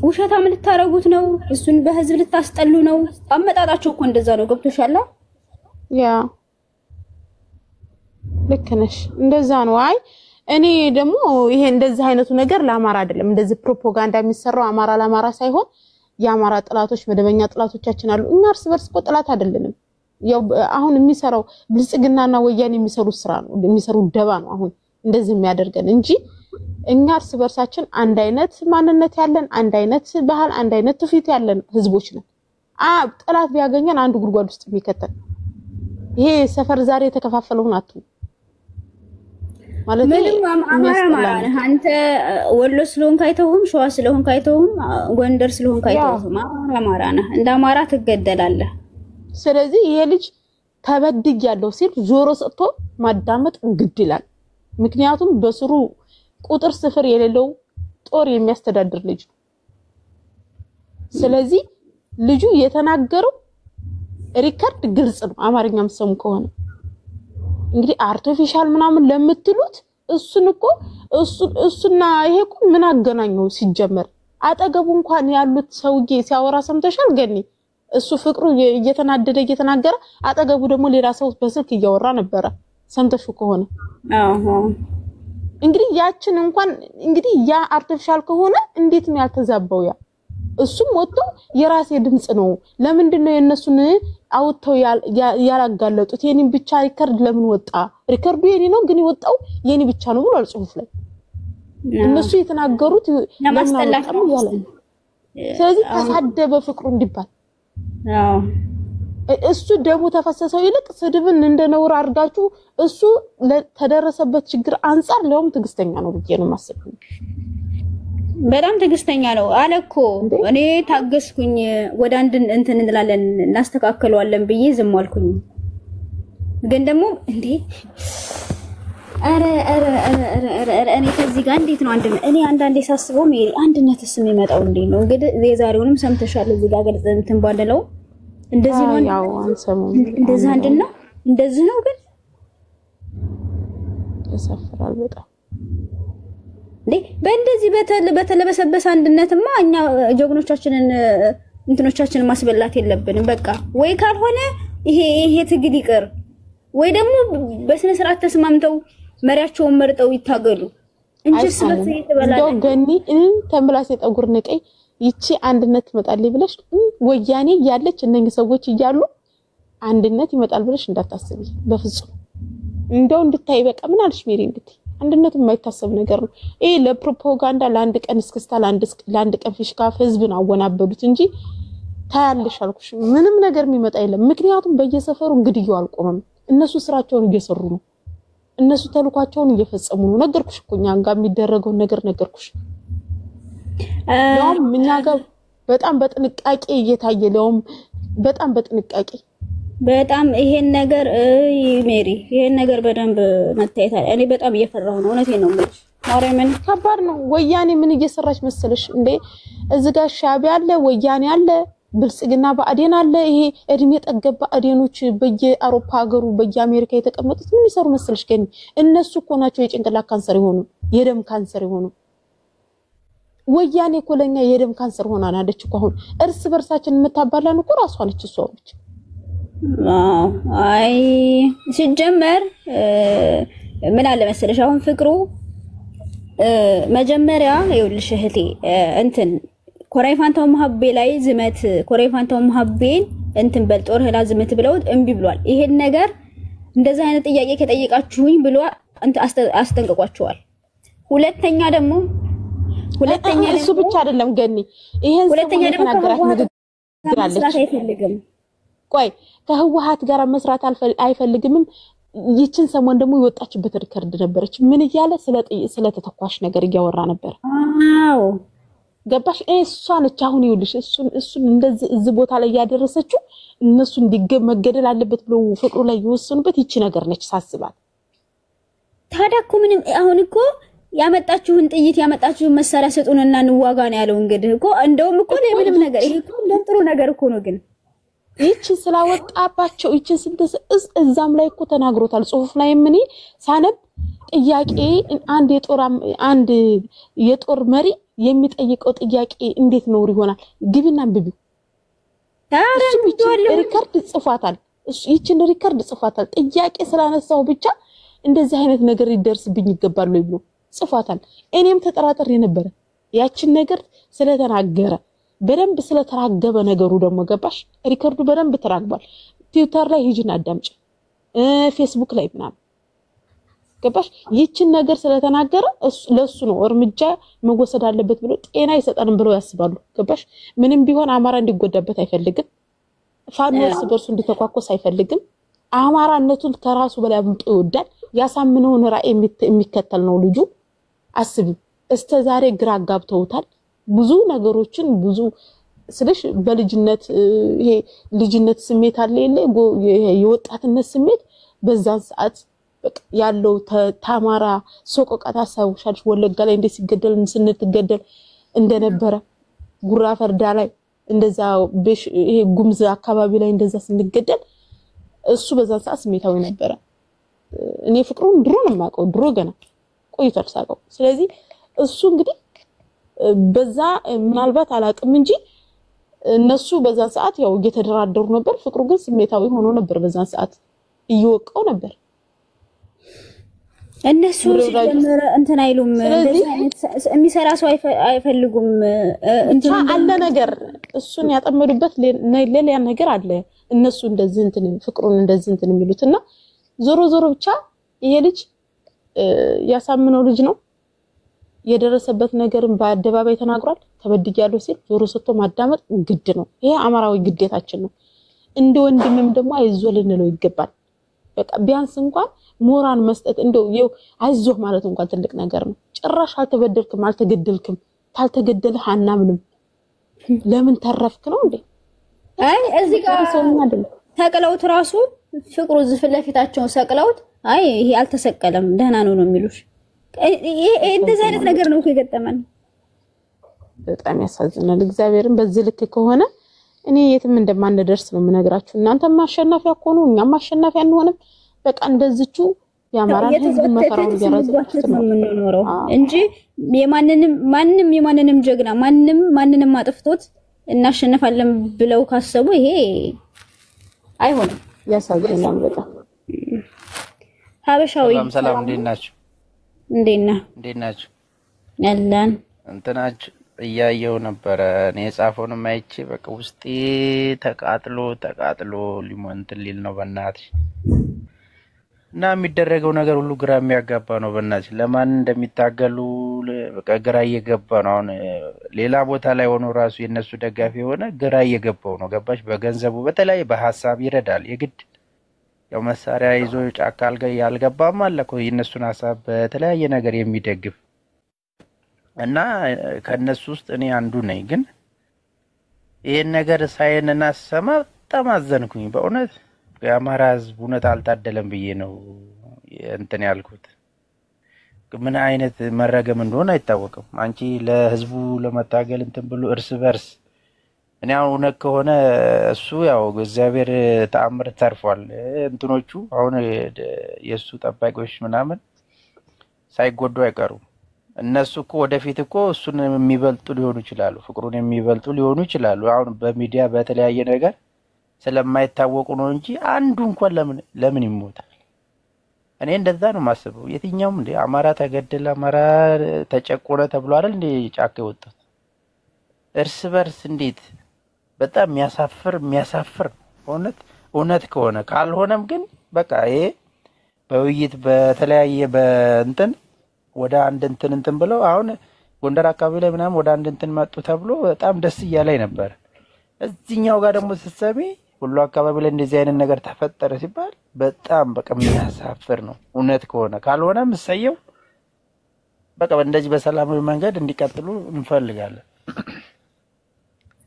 ውሸታም ልታረጉት ነው እሱን በህዝብ ልታስጠሉ ነው አመጣጣቸው እኮ እንደዛ ነው ገብቶሻል ያ ልክ ነሽ እንደዛ ነው አይ እኔ ደግሞ ይሄ እንደዚህ አይነቱ ነገር ለአማራ አይደለም እንደዚህ ፕሮፓጋንዳ የሚሰራው አማራ ለአማራ ሳይሆን የአማራ ጥላቶች መደበኛ ጥላቶቻችን አሉ እኛ እርስ በርስ ጥላት አይደለንም ያው አሁን የሚሰራው ብልጽግናና ወያኔ የሚሰሩ ስራ ነው የሚሰሩ ደባ ነው አሁን እንደዚህ የሚያደርገን እንጂ እኛ እርስ በርሳችን አንድ አይነት ማንነት ያለን አንድ አይነት ባህል አንድ አይነት ትውፊት ያለን ህዝቦች ነን ጥላት ቢያገኘን አንድ ጉድጓድ ውስጥ የሚከተል ይሄ ሰፈር ዛሬ የተከፋፈለውን አጡ ማለት ምንም አማራ አንተ ወሎ ስለሆንክ አይተውም ሸዋ ስለሆንክ አይተውም ጎንደር ስለሆንክ አይተውም አማራ ነህ እንደ አማራ ትገደላለህ ስለዚህ ይሄ ልጅ ተበድያለሁ ሲል ጆሮ ሰጥቶ ማዳመጥ ግድ ይላል ምክንያቱም በስሩ ቁጥር ስፍር የሌለው ጦር የሚያስተዳድር ልጅ ስለዚህ ልጁ የተናገረው ሪከርድ ግልጽ ነው አማርኛም ሰሙ ከሆነ እንግዲህ አርቲፊሻል ምናምን ለምትሉት እሱና ይሄ እኮ ምን አገናኘው ሲጀመር አጠገቡ እንኳን ያሉት ሰውዬ ሲያወራ ሰምተሻል ገኒ እሱ ፍቅሩ እየተናገረ አጠገቡ ደግሞ ሌላ ሰው በስልክ እያወራ ነበር ሰምተሹ ከሆነ እንግዲህ ያችን እንኳን እንግዲህ ያ አርቲፊሻል ከሆነ እንዴት ነው ያልተዛባው ያ እሱም ወጥቶ የራሴ ድምጽ ነው ለምንድነው የነሱን አውጥተው ያላጋለጡት የኔን ብቻ ሪከርድ ለምን ወጣ ሪከርዱ የኔ ነው ግን ይወጣው የኔ ብቻ ነው ብሎ ጽሁፍ ላይ እነሱ የተናገሩት ለማስተላልፈው ያለ ስለዚህ ተሳደበ ፍቅሩ እንዲባል እሱ ደሙ ተፈሰሰው ይልቅ ስድብን እንደነውር አርጋችሁ እሱ ተደረሰበት ችግር አንፃር ለውም ትግስተኛ ነው ብዬ ነው ማሰብኩኝ በጣም ትግስተኛ ነው አለኮ እኔ ታገስኩኝ ወደ አንድ እንትን እንላለን እናስተካክለዋለን ብዬ ዝም አልኩኝ ግን ደግሞ እንዴ አረ እኔ ከዚህ ጋር እንዴት ነው እኔ አንዳንዴ ሳስበው ሜሪ አንድነትስ የሚመጣው እንዴ ነው እንግዲህ የዛሬውንም ሰምተሻል እዚህ ጋር ገልጽ እንትን ባደለው እንደዚህ ነው ያው አንሰሙም እንደዚህ አንድና እንደዚህ ነው ግን ተሰፍራል በጣም በእንደዚህ በተለበሰበሰ አንድነትማ እኛ ጀግኖቻችንን እንትኖቻችንን ማስበላት የለብንም በቃ ወይ ካልሆነ ይሄ ትግል ይቀር ወይ ደግሞ በስነ ስርዓት ተስማምተው መሪያቸውን መርጠው ይታገሉ እንጂ ስለዚህ የተበላለ ገኒ ተምላስ የጠጉር ነቀይ ይቺ አንድነት ትመጣልኝ ብለሽ ወያኔ ያለች እነኚህ ሰዎች ይያሉ አንድነት ይመጣል ብለሽ እንዳታስቢ በፍጹም እንደው እንድታይ በቃ ምን አልሽ ሜሪ እንግዲህ አንድነት የማይታሰብ ነገር ነው ይሄ ለፕሮፓጋንዳ ለአንድ ቀን እስክስታ ለአንድ ቀን ፍሽካ ህዝብን አወናበዱት እንጂ ታያለሽ አልኩሽ ምንም ነገር የሚመጣ የለም ምክንያቱም በየሰፈሩ ግድያው አልቆመም እነሱ ስራቸውን እየሰሩ ነው እነሱ ተልኳቸውን እየፈጸሙ ነው ነገርኩሽ እኮ እኛን ጋር የሚደረገው ነገር ነገርኩሽ ነው እኛ ጋር በጣም በጥንቃቄ እየታየ ነው በጣም በጥንቃቄ በጣም ይሄን ነገር ሜሪ ይሄን ነገር በደንብ መታየት አለ እኔ በጣም እየፈራሁ ነው እውነቴን ነው ማለት ማርያምን ከባድ ነው ወያኔ ምን እየሰራች መሰለሽ እንዴ እዚህ ጋር ሻዕቢያ አለ ወያኔ አለ ብልጽግና ባዕዴን አለ ይሄ እድሜ ጠገባ አዴኖች በየአውሮፓ ሀገሩ በየአሜሪካ የተቀመጡት ምን ይሰሩ መሰለሽ ግን እነሱ እኮ ናቸው የጭንቅላት ካንሰር የሆኑ የደም ካንሰር የሆኑ ወያኔ እኮ ለኛ የደም ካንሰር ሆናና አለች እኮ አሁን እርስ በርሳችን መታባላን እኮ ራሷ ነች እሷ ነች አይ ሲጀመር ምን አለ መሰለሽ አሁን ፍቅሩ መጀመሪያ ይኸውልሽ እህቴ እንትን ኮራይፋንታው መሐቤ ላይ ዝመት ኮራይፋንታው መሐቤን እንትን በልጦር ህላ ዝመት ብለው እምቢ ብሏል ይሄን ነገር እንደዛ አይነት ጥያቄ ከጠየቃችሁኝ ብሎ አስጠንቅቋቸዋል ሁለተኛ እሱ ብቻ አይደለም ገኒ ይሄን ሁለተኛ ደግሞ ተናገራት ነገር አለች አይፈልግም ቆይ ከህወሓት ጋር መስራት አይፈልግም ይችን ሰሞን ደግሞ ይወጣችበት ሪከርድ ነበረች ምን ይያለ ስለ ተተኳሽ ነገር እያወራ ነበር አዎ ገባሽ እሷ ነች አሁን ይውልሽ እሱን እንደዚህ እዚህ ቦታ ላይ ያደረሰችው እነሱ እንዲገመገደል አለበት ብለው ፍቅሩ ላይ ይወሰኑበት ይቺ ነገር ነች ሳስባት ታዳኩ ምንም አሁን እኮ ያመጣችሁን ጥይት ያመጣችሁን መሳሪያ ሰጡንና እንዋጋ ነው ያለው እንግዲህ እኮ እንደውም እኮ ለምንም ነገር ይሄ እኮ ለጥሩ ነገር እኮ ነው ግን ይቺ ስላወጣባቸው ይቺ ስንተስ እዛም ላይ እኮ ተናግሮታል ጽሁፍ ላይ ምን ሳነብ ጥያቄ አንድ የጦር መሪ የሚጠይቀው ጥያቄ እንዴት ነው ይሆናል ግብና አንብቢው ሪከርድ ጽፏታል ይቺን ሪከርድ ጽፏታል ጥያቄ ስላነሳው ብቻ እንደዚህ አይነት ነገር ይደርስብኝ ይገባል ነው ብሎ ጽፏታል እኔም ተጠራጥሬ ነበር ያቺን ነገር ስለተናገረ በደንብ ስለተራገበ ነገሩ ደግሞ ገባሽ ሪከርዱ በደንብ ተራግቧል ትዊተር ላይ ሂጂና አዳምጪ ፌስቡክ ላይ ምናምን ገባሽ ይቺን ነገር ስለተናገረ ለሱ ነው እርምጃ መወሰድ አለበት ብሎ ጤና ይሰጣን ብለው ያስባሉ ገባሽ ምንም ቢሆን አማራ እንዲጎዳበት አይፈልግም ፋኖስ በርሱ እንዲተኳኮስ አይፈልግም አማራነቱን ከራሱ በላይ አብልጦ ይወዳል ያሳምነውን ራእይ የሚከተል ነው ልጁ አስቢ እስከዛሬ ግራ ጋብተውታል ብዙ ነገሮችን ብዙ ስለሽ በልጅነት ይሄ ልጅነት ስሜት አለ የወጣትነት ስሜት በዛን ሰዓት ያለው ታማራ ሶቆቃታ ሳውሻልሽ ወለጋ ላይ እንደ ሲገደል ስንትገደል እንደነበረ ጉራ ፈርዳ ላይ እንደዛ ይሄ ጉምዝ አካባቢ ላይ እንደዛ ስንገደል እሱ በዛን ሰዓት ስሜታዊ ነበር እኔ ፍቅሩን ድሮ ነው ማቀው ድሮ ገና ቆይቷል ሳቀው ስለዚህ እሱ እንግዲህ በዛ ምናልባት አላቅም እንጂ እነሱ በዛ ሰዓት ያው እየተደራደሩ ነበር ፍቅሩ ግን ስሜታዊ ሆኖ ነበር በዛ ሰዓት እየወቀው ነበር እነሱ ሲጀምር እንትን አይሉም እንደዚህ አይነት የሚሰራ ሰው አይፈልጉም እንትን አለ ነገር እሱን ያጠመዱበት ሌላ ነገር አለ እነሱ እንደዚህ እንትን ፍቅሩን እንደዚህ እንትን የሚሉትና ዞሮ ብቻ ይሄ ልጅ ያሳምነው ልጅ ነው የደረሰበት ነገርን በአደባባይ ተናግሯል ተበድያለሁ ሲል ዞሮ ሰጥቶ ማዳመጥ ግድ ነው ይሄ አማራዊ ግዴታችን ነው እንደ ወንድምም ደግሞ አይዞልን ነው ይገባል በቃ ቢያንስ እንኳን ሞራን መስጠት እንደው አይዞህ ማለት እንኳን ትልቅ ነገር ነው ጭራሽ አልተበደልክም አልተገደልክም ታልተገደልህ አናምንም ለምን ተረፍክ ነው እንዴ አይ እዚህ ጋር ተቀለውት ራሱ ፍቅሩ ዝፍል ለፊታቸው ሰቅለውት አይ ይሄ አልተሰቀለም ደህና ነው የሚሉሽ ይሄ እንደዚህ አይነት ነገር ነው የገጠመን በጣም ያሳዝናል እግዚአብሔርን በዚህ ልክ ከሆነ እኔ የትም እንደማንደርስ ነው የምነግራችሁ እናንተም ማሸናፊያ ሆኑ እኛም ማሸናፊያ እንሆንም በቃ እንደዚቹ ያማራን ህዝብ መከራውን ያራዘው ነው የምንኖረው እንጂ የማንንም ጀግና ማንንም አጥፍቶት እናሸንፋለን ብለው ካሰቡ ይሄ አይሆንም ያሳዝናል በጣም ሀበሻዊ ሰላም እንዴት ናችሁ እንዴት ናችሁ ያለን እንትናችሁ እያየው ነበር እኔ ጻፈውንም አይቼ በቃ ውስጤ ተቃጥሎ ሊሞንት ሊል ነው በእናትሽ እና የሚደረገው ነገር ሁሉ ግራ የሚያጋባ ነው። በእናትሽ ለማን እንደሚታገሉ በቃ ግራ እየገባ ነው። አሁን ሌላ ቦታ ላይ ሆኖ ራሱ የነሱ ደጋፊ የሆነ ግራ እየገባው ነው። ገባሽ? በገንዘቡ በተለይ በሐሳብ ይረዳል። የግድ ያው መሳሪያ ይዞ ጫካ ያልገባም አለ እኮ የነሱን ሐሳብ በተለያየ ነገር የሚደግፍ እና ከነሱ ውስጥ እኔ አንዱ ነኝ። ግን ይሄን ነገር ሳይንና ሰማ በጣም አዘንኩኝ በእውነት። የአማራ ህዝብ እውነት አልታደለም ብዬ ነው እንትን ያልኩት። ምን አይነት መረገም እንደሆነ አይታወቅም። አንቺ ለህዝቡ ለመታገል እንትን ብሎ እርስ በርስ እኔ አሁን እውነት ከሆነ እሱ ያው እግዚአብሔር ተአምር ተርፏል። እንትኖቹ አሁን የሱ ጠባቂዎች ምናምን ሳይጎዱ አይቀሩም። እነሱ እኮ ወደፊት እኮ እሱን የሚበልጡ ሊሆኑ ይችላሉ፣ ፍቅሩን የሚበልጡ ሊሆኑ ይችላሉ። አሁን በሚዲያ በተለያየ ነገር ስለማይታወቁ ነው እንጂ አንዱ እንኳን ለምን ይሞታል? እኔ እንደዛ ነው ማስበው። የትኛውም እንደ አማራ ተገደለ አማራ ተጨቆነ ተብሎ አይደል እንደ ጫካ የወጣው እርስ በርስ እንዴት በጣም የሚያሳፍር እውነት ከሆነ ካልሆነም ግን በቃ ይሄ በውይይት በተለያየ በእንትን ወደ አንድ እንትን ብለው አሁን ጎንደር አካባቢ ላይ ምናምን ወደ አንድ እንትን መጡ ተብሎ በጣም ደስ እያለኝ ነበር። እዚህኛው ጋር ደግሞ ስትሰሚ ሁሉ አካባቢ ላይ እንደዚህ አይነት ነገር ተፈጠረ ሲባል በጣም በቃ የሚያሳፍር ነው። እውነት ከሆነ ካልሆነም እሰየው። በቃ እንደዚህ በሰላማዊ መንገድ እንዲቀጥሉ እንፈልጋለን።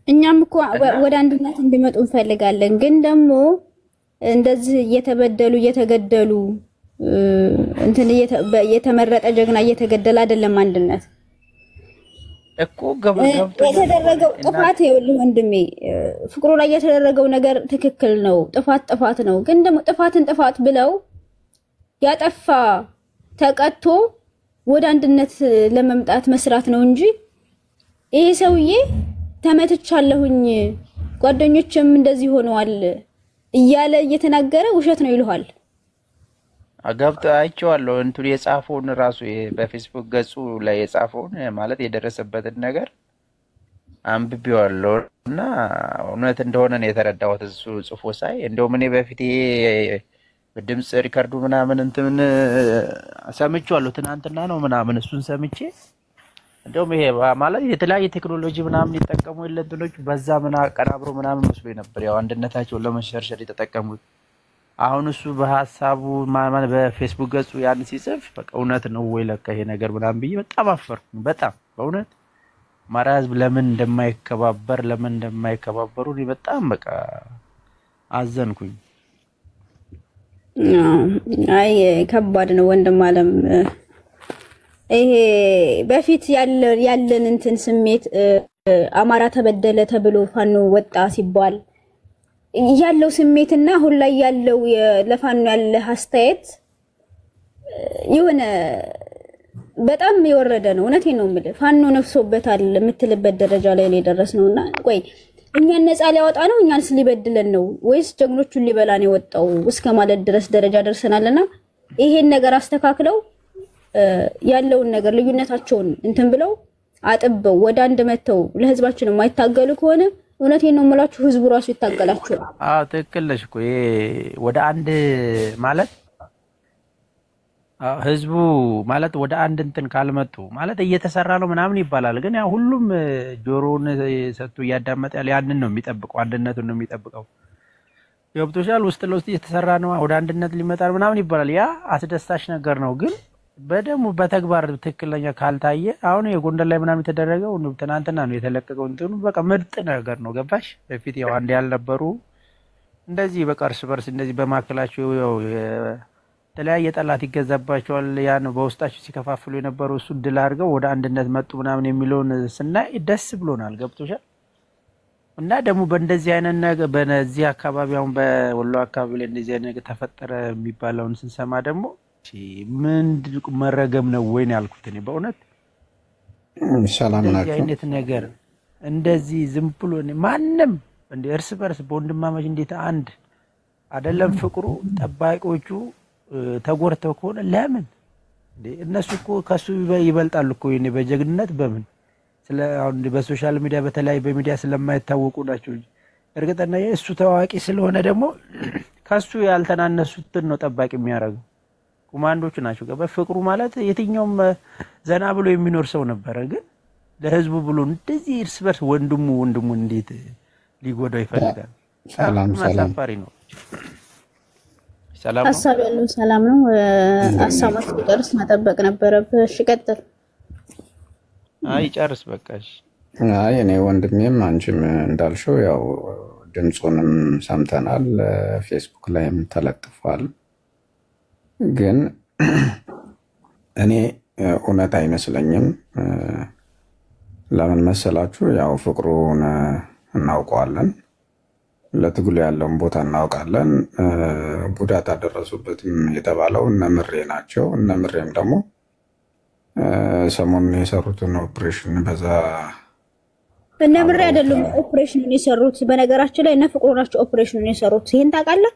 እኛም እኮ ወደ አንድነት እንዲመጡ እንፈልጋለን። ግን ደግሞ እንደዚህ እየተበደሉ እየተገደሉ እንትን የተመረጠ ጀግና እየተገደለ አይደለም አንድነት እኮ ገብቶ የተደረገው ጥፋት ይኸውልህ ወንድሜ ፍቅሩ ላይ የተደረገው ነገር ትክክል ነው። ጥፋት ነው። ግን ደግሞ ጥፋት ብለው ያጠፋ ተቀጥቶ ወደ አንድነት ለመምጣት መስራት ነው እንጂ ይሄ ሰውዬ ተመትቻለሁኝ ጓደኞችም እንደዚህ ሆነዋል እያለ እየተናገረ ውሸት ነው ይልሃል። አጋብታ አይቼዋለሁ። እንትን የጻፈውን ራሱ በፌስቡክ ገጹ ላይ የጻፈውን ማለት የደረሰበትን ነገር አንብቤዋለሁ እና እውነት እንደሆነ ነው የተረዳሁት። እሱ ጽፎ ሳይ እንደውም እኔ በፊት በድምጽ ሪከርዱ ምናምን እንትን ሰምቼዋለሁ። ትናንትና ነው ምናምን እሱን ሰምቼ እንደውም ይሄ ማለት የተለያየ ቴክኖሎጂ ምናምን ይጠቀሙ የለንትኖች በዛ ምን አቀናብሮ ምናምን መስሎኝ ነበር። ያው አንድነታቸውን ለመሸርሸር የተጠቀሙት። አሁን እሱ በሐሳቡ ማለት በፌስቡክ ገጹ ያን ሲጽፍ በቃ እውነት ነው ወይ ለካ ይሄ ነገር ምናምን ብዬ በጣም አፈርኩኝ። በጣም በእውነት አማራ ህዝብ ለምን እንደማይከባበሩ እኔ በጣም በቃ አዘንኩኝ። አይ ከባድ ነው ወንድም አለም። ይሄ በፊት ያለን እንትን ስሜት አማራ ተበደለ ተብሎ ፋኖ ወጣ ሲባል ያለው ስሜትና አሁን ላይ ያለው ለፋኖ ያለ አስተያየት የሆነ በጣም የወረደ ነው። እውነቴን ነው የምልህ። ፋኖ ነፍሶበታል የምትልበት ደረጃ ላይ የደረስነውና ቆይ እኛን ነፃ ሊያወጣ ነው እኛንስ ሊበድለን ነው ወይስ ጀግኖቹን ሊበላ ነው የወጣው እስከ ማለት ድረስ ደረጃ ደርሰናልና ይሄን ነገር አስተካክለው ያለውን ነገር ልዩነታቸውን እንትን ብለው አጥበው ወደ አንድ መተው ለህዝባችን የማይታገሉ ከሆነ እውነቴን ነው የምላችሁ ህዝቡ ራሱ ይታገላችሁ። ትክክል ነሽ እኮ ይሄ ወደ አንድ ማለት ህዝቡ ማለት ወደ አንድ እንትን ካልመጡ ማለት እየተሰራ ነው ምናምን ይባላል። ግን ያ ሁሉም ጆሮውን ሰጥቶ እያዳመጠ ያንን ነው የሚጠብቀው፣ አንድነቱን ነው የሚጠብቀው። ገብቶሻል? ውስጥ ለውስጥ እየተሰራ ነው ወደ አንድነት ሊመጣ ምናምን ይባላል። ያ አስደሳች ነገር ነው። ግን በደሙ በተግባር ትክክለኛ ካልታየ አሁን የጎንደር ላይ ምናምን የተደረገው ትናንትና ነው የተለቀቀው። እንትኑ በቃ ምርጥ ነገር ነው። ገባሽ? በፊት ያው አንድ ያልነበሩ እንደዚህ በቃ እርስ በርስ እንደዚህ በማከላቸው ያው የተለያየ ጠላት ይገዛባቸዋል። ያን በውስጣቸው ሲከፋፍሉ የነበሩ እሱ ድል አድርገው ወደ አንድነት መጡ ምናምን የሚለውን ስናይ ደስ ብሎናል። ገብቶሻል? እና ደግሞ በእንደዚህ አይነት ነገር በነዚህ አካባቢ አሁን በወሎ አካባቢ ላይ እንደዚህ አይነት ነገር ተፈጠረ የሚባለውን ስንሰማ ደግሞ ምን መረገም ነው ወይ ነው ያልኩት እኔ በእውነት። ሰላም ናችሁ? እንደዚህ አይነት ነገር እንደዚህ ዝም ብሎ ማንም እንደ እርስ በርስ በወንድማማች እንዴት አንድ አይደለም ፍቅሩ ጠባቂዎቹ ተጎርተው ከሆነ ለምን እነሱ እኮ ከሱ ይበልጣሉ እኮ የኔ በጀግንነት በምን ስለ አሁን በሶሻል ሚዲያ በተለይ በሚዲያ ስለማይታወቁ ናቸው። እርግጠኛ እሱ ታዋቂ ስለሆነ ደግሞ ከሱ ያልተናነሱትን ነው ጠባቂ የሚያደርገው። ኮማንዶች ናቸው። ገባ ፍቅሩ ማለት የትኛውም ዘና ብሎ የሚኖር ሰው ነበረ። ግን ለህዝቡ ብሎ እንደዚህ እርስ በርስ ወንድሙ እንዴት ሊጎዳው ይፈልጋል? ሰላም ማሳፋሪ ነው። ሰላም ሐሳብ ያለው ሰላም ነው። ሐሳቦች ጨርስ መጠበቅ ነበረብህ። እሺ ቀጥል። አይ ጨርስ በቃሽ። አይ እኔ ወንድሜም አንቺም እንዳልሽው ያው ድምጹንም ሰምተናል፣ ፌስቡክ ላይም ተለጥፏል። ግን እኔ እውነት አይመስለኝም። ለምን መሰላችሁ? ያው ፍቅሩን እናውቀዋለን፣ ለትግሉ ያለውን ቦታ እናውቃለን። ጉዳት አደረሱበትም የተባለው እነምሬ ናቸው። እነምሬም ደግሞ ሰሞኑን የሰሩትን ኦፕሬሽን በዛ እነምሬ አይደሉም ኦፕሬሽኑን የሰሩት። በነገራችን ላይ እነ ፍቅሩ ናቸው ኦፕሬሽኑን የሰሩት። ይሄን ታውቃለህ?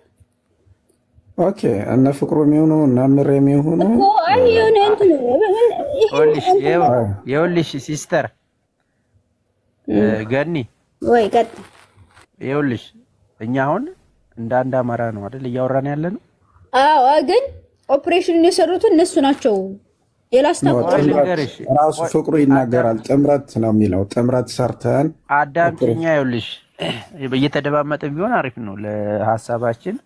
ኦኬ እነ ፍቅሩ የሚሆኑ እነምሬ የሚሆኑ እኮ አይ የሆነ እንትን ይኸውልሽ ሲስተር ገኒ ወይ ቀጥል። ይኸውልሽ እኛ አሁን እንደ አንድ አማራ ነው አይደል እያወራን ያለ ነው? አዎ ግን ኦፕሬሽኑን የሰሩት እነሱ ናቸው። ራሱ ፍቅሩ ይናገራል። ጥምረት ነው የሚለው። ጥምረት ሰርተን አዳምጪኛ። ይኸውልሽ እየተደማመጥን ቢሆን አሪፍ ነው ለሐሳባችን።